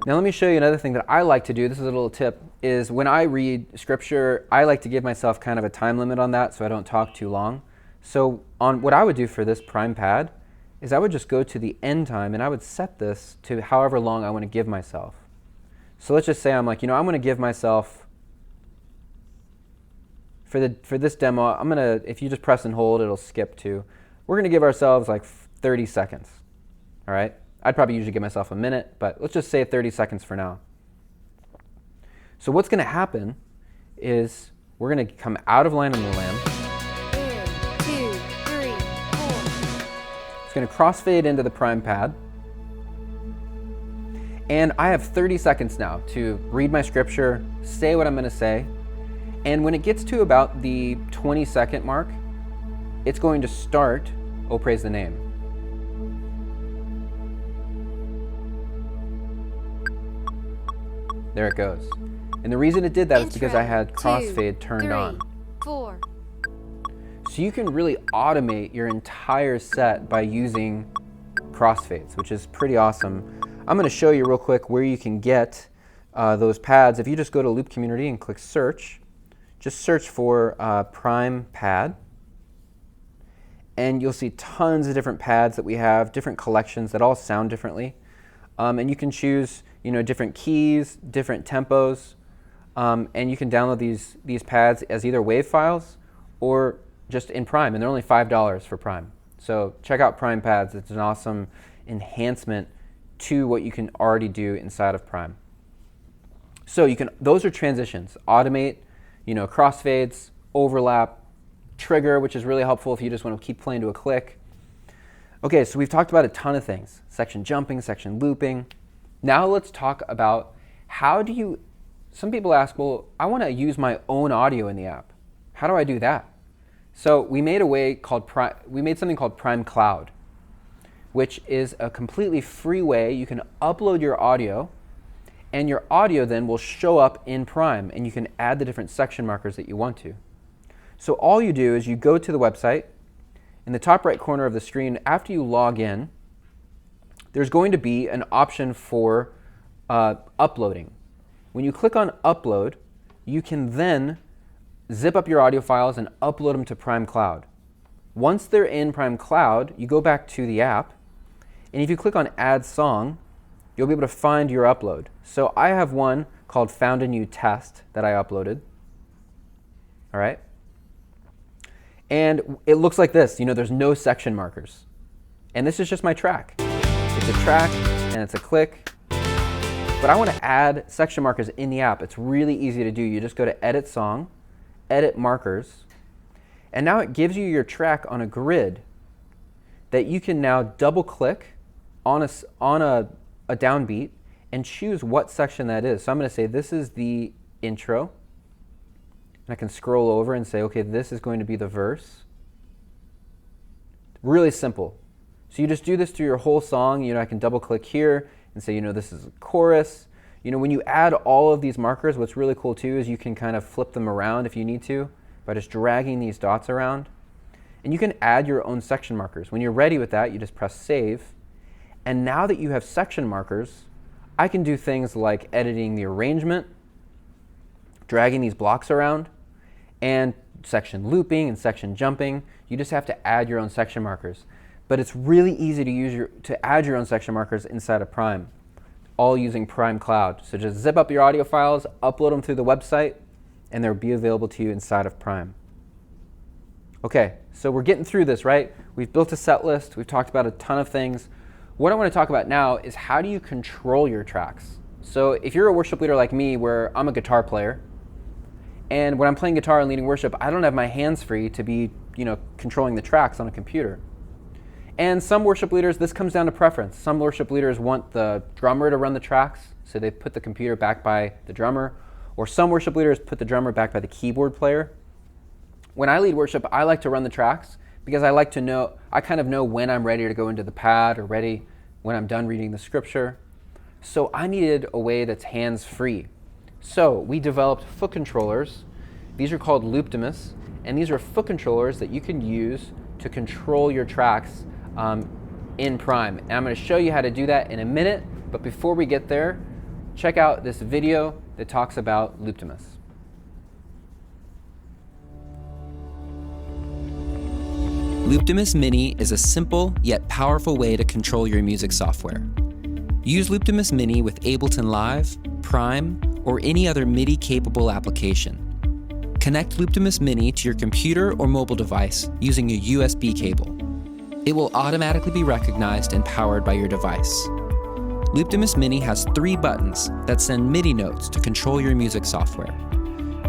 Now let me show you another thing that I like to do. This is a little tip, is when I read scripture, I like to give myself kind of a time limit on that so I don't talk too long. So on what I would do for this prime pad is I would just go to the end time, and I would set this to however long I want to give myself. So let's just say I'm like, I'm going to give myself, for this demo, I'm going to, if you just press and hold, it'll skip to, we're going to give ourselves like 30 seconds, all right? I'd probably usually give myself a minute, but let's just say 30 seconds for now. So what's going to happen is we're going to come out of Lion and the Lamb. 2, 3, 4. It's going to crossfade into the prime pad. And I have 30 seconds now to read my scripture, say what I'm going to say. And when it gets to about the 20-second mark, it's going to start Oh Praise the Name. There it goes. And the reason it did that is because I had crossfade turned on. 4. So you can really automate your entire set by using crossfades, which is pretty awesome. I'm going to show you real quick where you can get those pads. If you just go to Loop Community and click search, just search for Prime Pad, and you'll see tons of different pads that we have, different collections that all sound differently. And you can choose different keys, different tempos, and you can download these pads as either WAV files or just in Prime, and they're only $5 for Prime. So check out Prime Pads. It's an awesome enhancement to what you can already do inside of Prime. So those are transitions. Automate, crossfades, overlap, trigger, which is really helpful if you just want to keep playing to a click. Okay, so we've talked about a ton of things. Section jumping, section looping. Now let's talk about some people ask, well, I want to use my own audio in the app. How do I do that? So we made something called Prime Cloud, which is a completely free way you can upload your audio, and your audio then will show up in Prime, and you can add the different section markers that you want to. So all you do is you go to the website. In the top right corner of the screen, after you log in, there's going to be an option for uploading. When you click on upload, you can then zip up your audio files and upload them to Prime Cloud. Once they're in Prime Cloud, you go back to the app, and if you click on add song, you'll be able to find your upload. So I have one called Found a New Test that I uploaded. All right. And it looks like this. There's no section markers. And this is just my track. It's a track, and it's a click. But I want to add section markers in the app. It's really easy to do. You just go to Edit Song, Edit Markers, and now it gives you your track on a grid that you can now double click on a downbeat and choose what section that is. So I'm going to say this is the intro, and I can scroll over and say, okay, this is going to be the verse. Really simple. So you just do this through your whole song. I can double click here and say, this is a chorus. When you add all of these markers, what's really cool too is you can kind of flip them around if you need to by just dragging these dots around. And you can add your own section markers. When you're ready with that, you just press save. And now that you have section markers, I can do things like editing the arrangement, dragging these blocks around, and section looping and section jumping. You just have to add your own section markers. But it's really easy to add your own section markers inside of Prime, all using Prime Cloud. So just zip up your audio files, upload them through the website, and they'll be available to you inside of Prime. Okay, so we're getting through this, right? We've built a set list. We've talked about a ton of things. What I want to talk about now is how do you control your tracks? So if you're a worship leader like me, where I'm a guitar player, and when I'm playing guitar and leading worship, I don't have my hands free to be, controlling the tracks on a computer. And some worship leaders, this comes down to preference. Some worship leaders want the drummer to run the tracks, so they put the computer back by the drummer. Or some worship leaders put the drummer back by the keyboard player. When I lead worship, I like to run the tracks because I kind of know when I'm ready to go into the pad or ready when I'm done reading the scripture. So I needed a way that's hands-free. So we developed foot controllers. These are called Looptimus, and these are foot controllers that you can use to control your tracks in Prime. And I'm going to show you how to do that in a minute, but before we get there, check out this video that talks about Looptimus. Looptimus Mini is a simple yet powerful way to control your music software. Use Looptimus Mini with Ableton Live, Prime, or any other MIDI-capable application. Connect Looptimus Mini to your computer or mobile device using a USB cable. It will automatically be recognized and powered by your device. Looptimus Mini has 3 buttons that send MIDI notes to control your music software.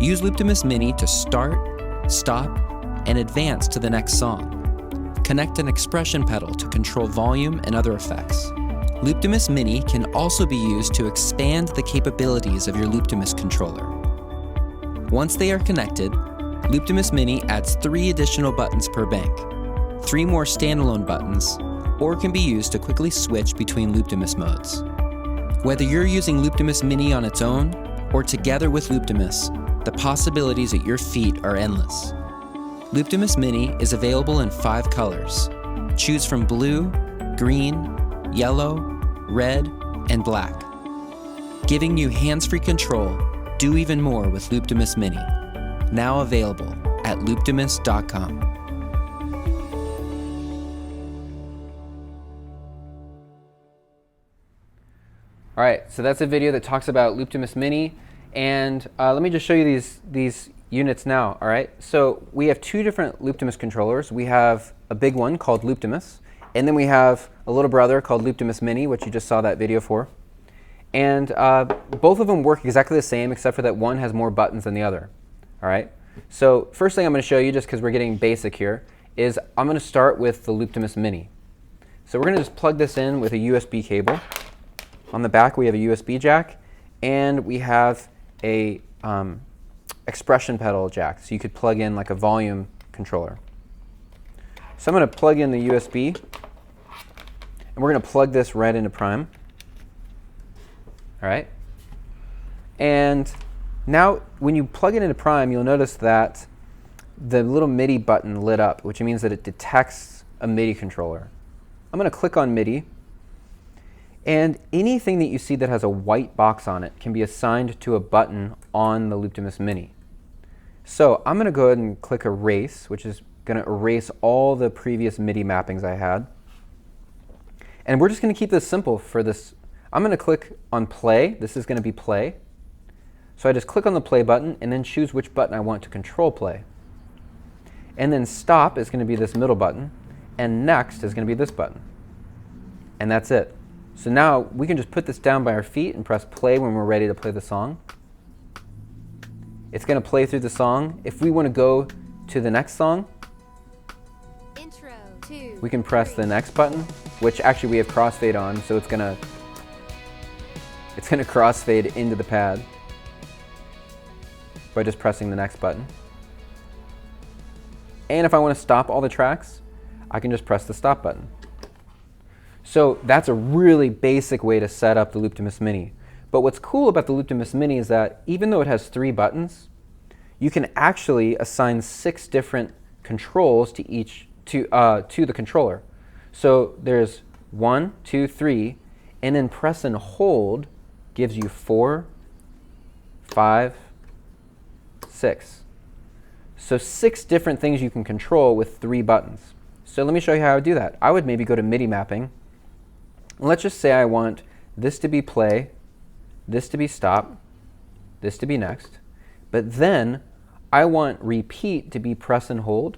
Use Looptimus Mini to start, stop, and advance to the next song. Connect an expression pedal to control volume and other effects. Looptimus Mini can also be used to expand the capabilities of your Looptimus controller. Once they are connected, Looptimus Mini adds 3 additional buttons per bank, 3 more standalone buttons, or can be used to quickly switch between Looptimus modes. Whether you're using Looptimus Mini on its own or together with Looptimus, the possibilities at your feet are endless. Looptimus Mini is available in 5 colors. Choose from blue, green, yellow, red, and black. Giving you hands-free control, do even more with Looptimus Mini. Now available at looptimus.com. All right, so that's a video that talks about Looptimus Mini, and let me just show you these units now. All right, so we have 2 different Looptimus controllers. We have a big one called Looptimus, and then we have a little brother called Looptimus Mini, which you just saw that video for. And both of them work exactly the same, except for that one has more buttons than the other. All right, so first thing I'm going to show you, just because we're getting basic here, is I'm going to start with the Looptimus Mini. So we're going to just plug this in with a USB cable. On the back, we have a USB jack, and we have a expression pedal jack, so you could plug in like a volume controller. So I'm going to plug in the USB, and we're going to plug this right into Prime. All right. And now when you plug it into Prime, you'll notice that the little MIDI button lit up, which means that it detects a MIDI controller. I'm going to click on MIDI, and anything that you see that has a white box on it can be assigned to a button on the Looptimus Mini. So I'm going to go ahead and click Erase, which is going to erase all the previous MIDI mappings I had. And we're just going to keep this simple for this. I'm going to click on Play. This is going to be Play. So I just click on the Play button and then choose which button I want to control play. And then Stop is going to be this middle button, and Next is going to be this button. And that's it. So now we can just put this down by our feet and press play when we're ready to play the song. It's going to play through the song. If we want to go to the next song, Intro 2. we can press the next button, which actually we have crossfade on, so it's gonna crossfade into the pad by just pressing the next button. And if I want to stop all the tracks, I can just press the stop button. So that's a really basic way to set up the Looptimus Mini. But what's cool about the Looptimus Mini is that even though it has 3 buttons, you can actually assign 6 different controls to the controller. So there's 1, 2, 3, and then press and hold gives you 4, 5, 6. So 6 different things you can control with 3 buttons. So let me show you how I would do that. I would maybe go to MIDI mapping. And let's just say I want this to be play, this to be stop, this to be next. But then I want repeat to be press and hold.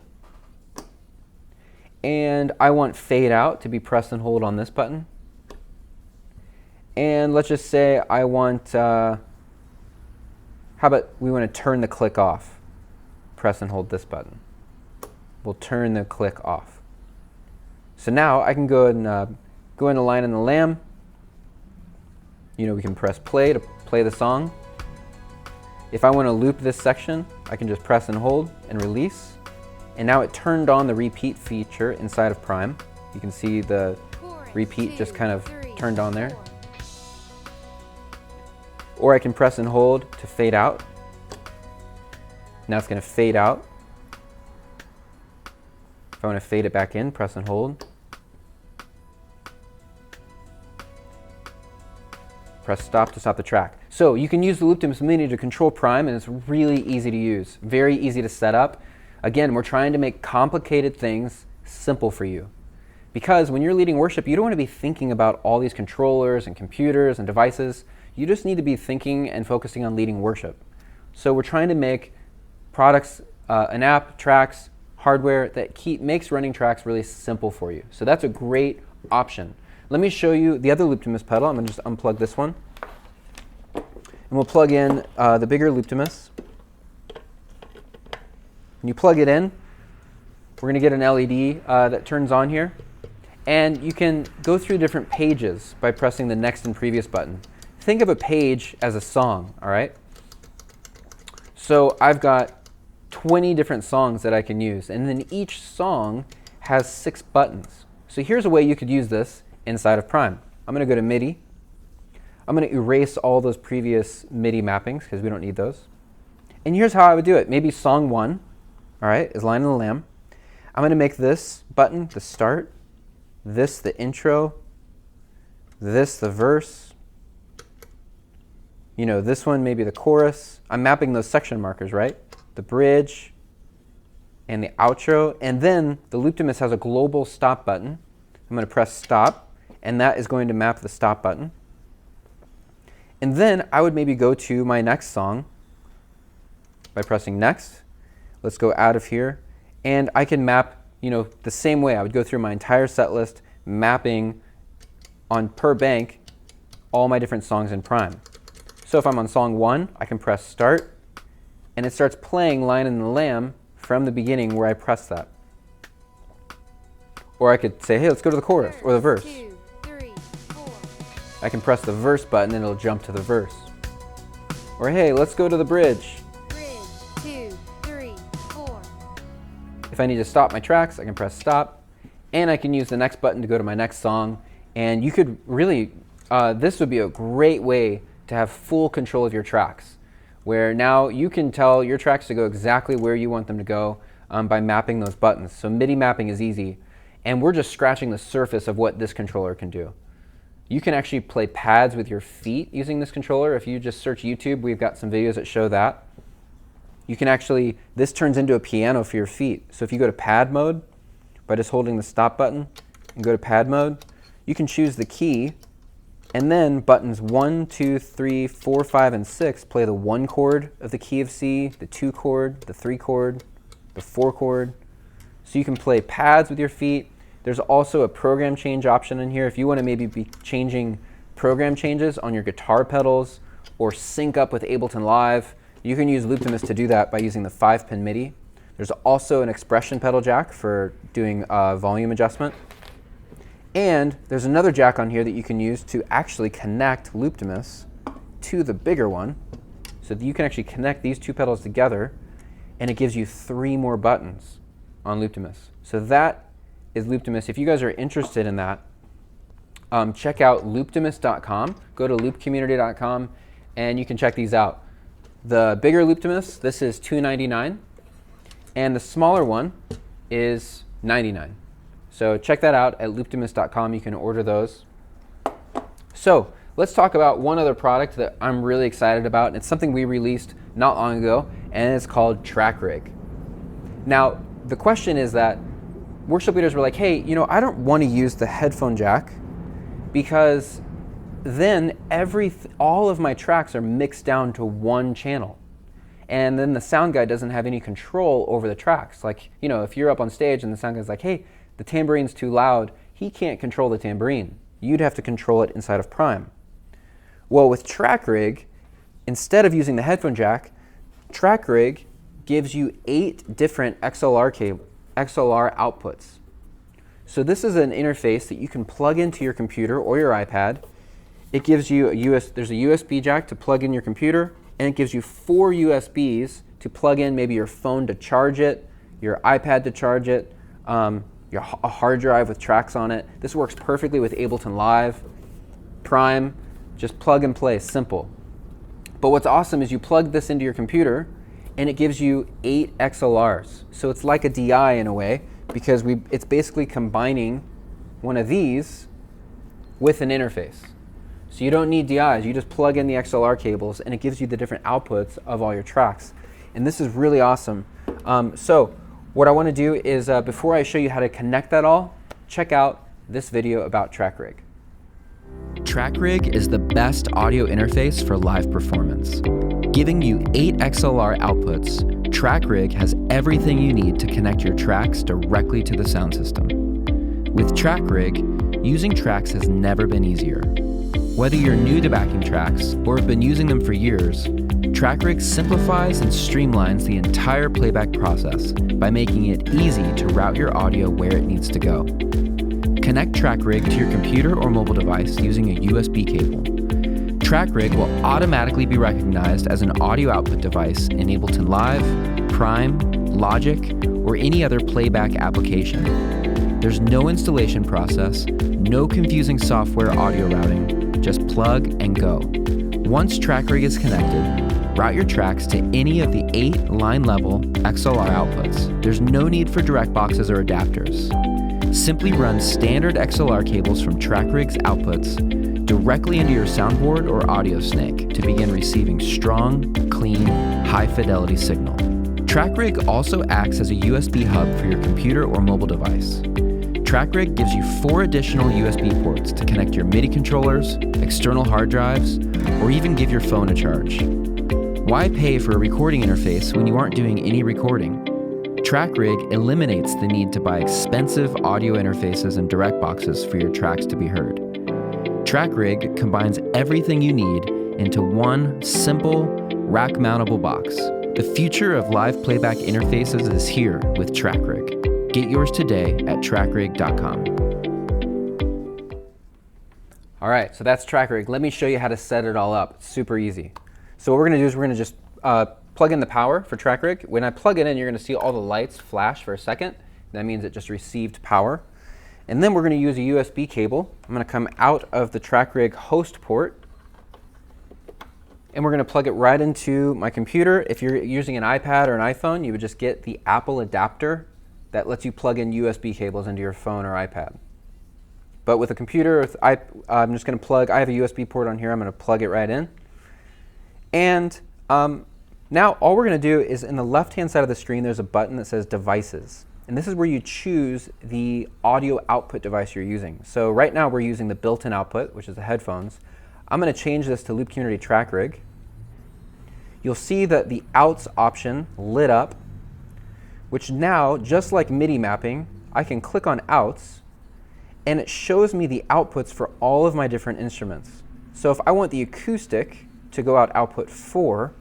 And I want fade out to be press and hold on this button. And let's just say I want, how about we want to turn the click off. Press and hold this button. We'll turn the click off. So now I can go and go into Lion and the Lamb. You know, we can press play to play the song. If I want to loop this section, I can just press and hold and release. And now it turned on the repeat feature inside of Prime. You can see the repeat just kind of turned on there. Or I can press and hold to fade out. Now it's going to fade out. If I want to fade it back in, press and hold. Press stop to stop the track. So you can use the Looptimus Mini to control Prime, and it's really easy to use, very easy to set up. Again, we're trying to make complicated things simple for you. Because when you're leading worship, you don't want to be thinking about all these controllers and computers and devices. You just need to be thinking and focusing on leading worship. So we're trying to make products, an app, tracks, hardware that makes running tracks really simple for you. So that's a great option. Let me show you the other Looptimus pedal. I'm going to just unplug this one. And we'll plug in the bigger Looptimus. When you plug it in, we're going to get an LED that turns on here. And you can go through different pages by pressing the next and previous button. Think of a page as a song, all right? So I've got 20 different songs that I can use. And then each song has 6 buttons. So here's a way you could use this inside of Prime. I'm going to go to MIDI. I'm going to erase all those previous MIDI mappings because we don't need those. And here's how I would do it. Maybe song 1, all right, is Lion and the Lamb. I'm going to make this button the start, this the intro, this the verse, you know, this one maybe the chorus. I'm mapping those section markers, right? The bridge and the outro. And then the Looptimus has a global stop button. I'm going to press stop, and that is going to map the stop button. And then I would maybe go to my next song by pressing next. Let's go out of here. And I can map, you know, the same way. I would go through my entire set list, mapping on per bank all my different songs in Prime. So if I'm on song 1, I can press start, and it starts playing Lion and the Lamb from the beginning where I press that. Or I could say, hey, let's go to the chorus or the verse. 2, 3, 4. I can press the verse button and it'll jump to the verse. Or hey, let's go to the bridge. Bridge 2, 3, 4. If I need to stop my tracks, I can press stop. And I can use the next button to go to my next song. And you could really, this would be a great way to have full control of your tracks, where now you can tell your tracks to go exactly where you want them to go by mapping those buttons. So MIDI mapping is easy. And we're just scratching the surface of what this controller can do. You can actually play pads with your feet using this controller. If you just search YouTube, we've got some videos that show that. You can actually, this turns into a piano for your feet. So if you go to pad mode, by just holding the stop button and go to pad mode, you can choose the key, and then buttons 1, 2, 3, 4, 5, and 6 play the 1 chord of the key of C, the 2 chord, the 3 chord, the 4 chord. So you can play pads with your feet, There's also a program change option in here. If you want to maybe be changing program changes on your guitar pedals or sync up with Ableton Live, you can use Looptimus to do that by using the 5-pin MIDI. There's also an expression pedal jack for doing volume adjustment. And there's another jack on here that you can use to actually connect Looptimus to the bigger one. So that you can actually connect these two pedals together, and it gives you 3 more buttons on Looptimus. So that is Looptimus. If you guys are interested in that, check out looptimus.com. Go to loopcommunity.com, and you can check these out. The bigger Looptimus, this is $299, and the smaller one is $99. So check that out at looptimus.com. You can order those. So let's talk about one other product that I'm really excited about, and it's something we released not long ago, and it's called TrackRig. Now, the question is that worship leaders were like, hey, you know, I don't want to use the headphone jack because then all of my tracks are mixed down to one channel. And then the sound guy doesn't have any control over the tracks. Like, you know, if you're up on stage and the sound guy's like, hey, the tamborine's too loud, he can't control the tambourine. You'd have to control it inside of Prime. Well, with TrackRig, instead of using the headphone jack, TrackRig gives you 8 different XLR outputs. So this is an interface that you can plug into your computer or your iPad. It gives you there's a USB jack to plug in your computer, and it gives you 4 USBs to plug in maybe your phone to charge it, your iPad to charge it, a hard drive with tracks on it. This works perfectly with Ableton Live, Prime, just plug and play, simple. But what's awesome is you plug this into your computer, and it gives you 8 XLRs. So it's like a DI in a way, because it's basically combining one of these with an interface. So you don't need DIs, you just plug in the XLR cables, and it gives you the different outputs of all your tracks. And this is really awesome. So what I want to do is, before I show you how to connect that all, check out this video about TrackRig. TrackRig is the best audio interface for live performance. Giving you 8 XLR outputs, TrackRig has everything you need to connect your tracks directly to the sound system. With TrackRig, using tracks has never been easier. Whether you're new to backing tracks or have been using them for years, TrackRig simplifies and streamlines the entire playback process by making it easy to route your audio where it needs to go. Connect TrackRig to your computer or mobile device using a USB cable. TrackRig will automatically be recognized as an audio output device in Ableton Live, Prime, Logic, or any other playback application. There's no installation process, no confusing software audio routing, just plug and go. Once TrackRig is connected, route your tracks to any of the 8 line-level XLR outputs. There's no need for direct boxes or adapters. Simply run standard XLR cables from TrackRig's outputs directly into your soundboard or audio snake to begin receiving strong, clean, high-fidelity signal. TrackRig also acts as a USB hub for your computer or mobile device. TrackRig gives you 4 additional USB ports to connect your MIDI controllers, external hard drives, or even give your phone a charge. Why pay for a recording interface when you aren't doing any recording? TrackRig eliminates the need to buy expensive audio interfaces and direct boxes for your tracks to be heard. TrackRig combines everything you need into one simple, rack-mountable box. The future of live playback interfaces is here with TrackRig. Get yours today at trackrig.com. All right, so that's TrackRig. Let me show you how to set it all up. It's super easy. So what we're going to do is we're going to just plug in the power for TrackRig. When I plug it in, you're going to see all the lights flash for a second. That means it just received power. And then we're going to use a USB cable. I'm going to come out of the TrackRig host port, and we're going to plug it right into my computer. If you're using an iPad or an iPhone, you would just get the Apple adapter that lets you plug in USB cables into your phone or iPad. But with a computer, I'm just going to plug, I have a USB port on here, I'm going to plug it right in. And now all we're going to do is in the left-hand side of the screen, there's a button that says Devices. And this is where you choose the audio output device you're using. So right now we're using the built-in output, which is the headphones. I'm going to change this to Loop Community TrackRig. You'll see that the outs option lit up, which now, just like MIDI mapping, I can click on outs and it shows me the outputs for all of my different instruments. So if I want the acoustic to go out output 4,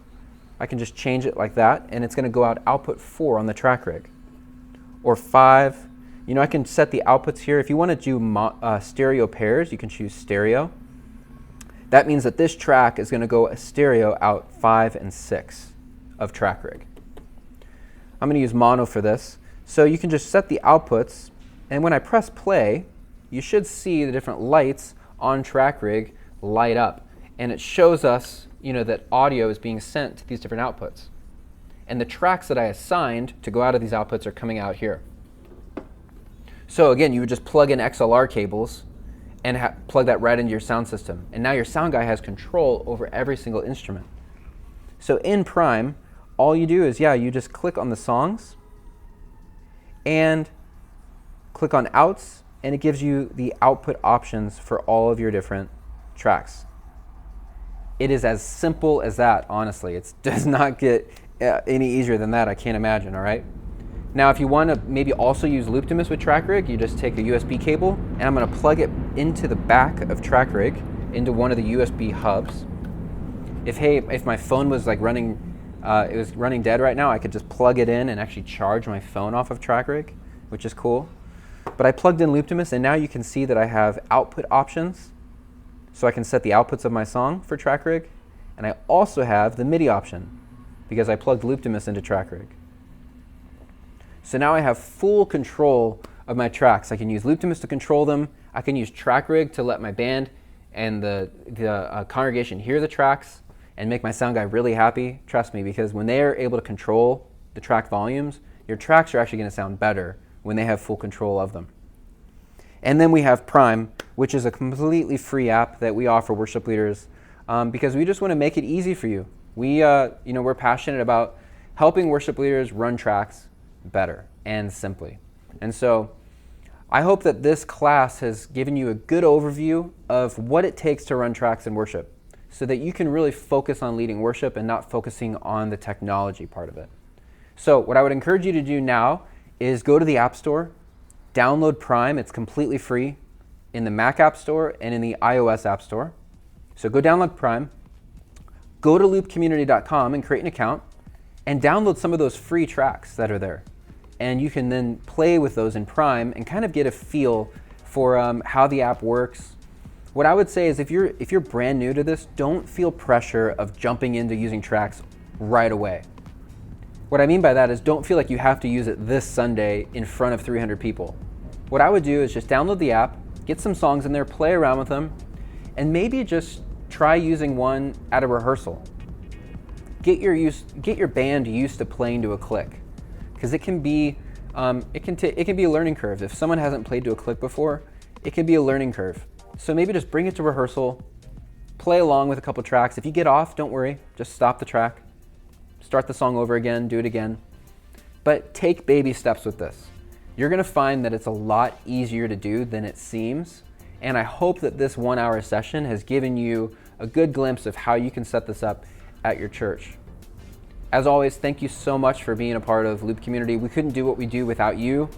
I can just change it like that, and it's going to go out output 4 on the track rig. Or 5. You know, I can set the outputs here. If you want to do stereo pairs, you can choose stereo. That means that this track is going to go a stereo out 5 and 6 of track rig. I'm going to use mono for this. So you can just set the outputs, and when I press play, you should see the different lights on track rig light up. And it shows us, you know, that audio is being sent to these different outputs. And the tracks that I assigned to go out of these outputs are coming out here. So again, you would just plug in XLR cables and plug that right into your sound system. And now your sound guy has control over every single instrument. So in Prime, all you do is, you just click on the songs and click on outs, and it gives you the output options for all of your different tracks. It is as simple as that, honestly. It does not get any easier than that, I can't imagine, all right? Now, if you want to maybe also use Looptimus with track rig, you just take a USB cable, and I'm going to plug it into the back of track rig, into one of the USB hubs. If my phone was like running, it was running dead right now, I could just plug it in and actually charge my phone off of track rig, which is cool. But I plugged in Looptimus, and now you can see that I have output options. So I can set the outputs of my song for track rig, and I also have the MIDI option because I plugged Looptimus into track rig. So now I have full control of my tracks. I can use Looptimus to control them. I can use track rig to let my band and the congregation hear the tracks and make my sound guy really happy. Trust me, because when they are able to control the track volumes, your tracks are actually going to sound better when they have full control of them. And then we have Prime, which is a completely free app that we offer worship leaders because we just want to make it easy for you. We're passionate about helping worship leaders run tracks better and simply. And so I hope that this class has given you a good overview of what it takes to run tracks in worship so that you can really focus on leading worship and not focusing on the technology part of it. So what I would encourage you to do now is go to the App Store, download Prime. It's completely free in the Mac App Store and in the iOS App Store. So go download Prime, go to loopcommunity.com and create an account and download some of those free tracks that are there. And you can then play with those in Prime and kind of get a feel for how the app works. What I would say is if you're brand new to this, don't feel pressure of jumping into using tracks right away. What I mean by that is don't feel like you have to use it this Sunday in front of 300 people. What I would do is just download the app, get some songs in there, play around with them, and maybe just try using one at a rehearsal. Get your band used to playing to a click, because it can be a learning curve. If someone hasn't played to a click before, it can be a learning curve. So maybe just bring it to rehearsal, play along with a couple tracks. If you get off, don't worry, just stop the track, start the song over again, do it again. But take baby steps with this. You're going to find that it's a lot easier to do than it seems. And I hope that this 1 hour session has given you a good glimpse of how you can set this up at your church. As always, thank you so much for being a part of Loop Community. We couldn't do what we do without you.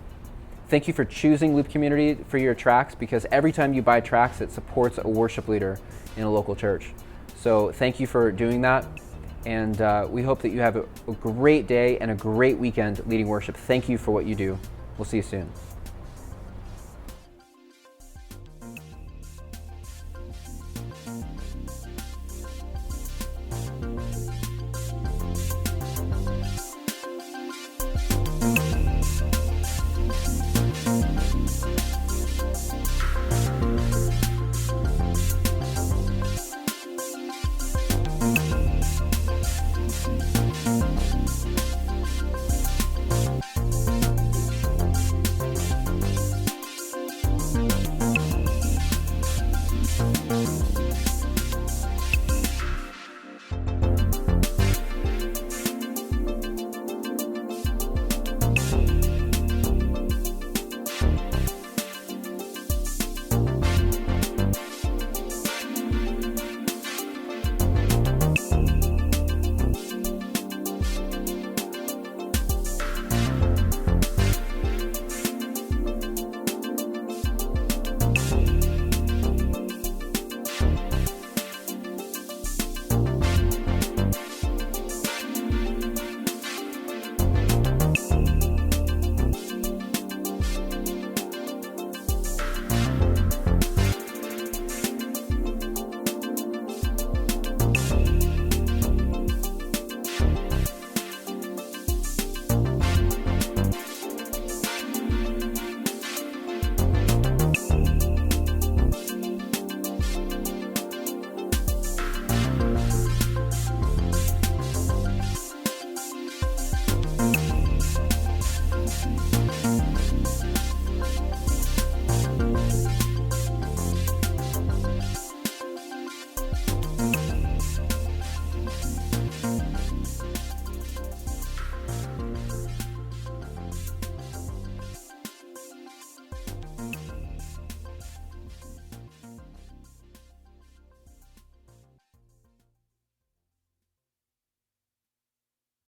Thank you for choosing Loop Community for your tracks, because every time you buy tracks, it supports a worship leader in a local church. So thank you for doing that. And we hope that you have a great day and a great weekend leading worship. Thank you for what you do. We'll see you soon.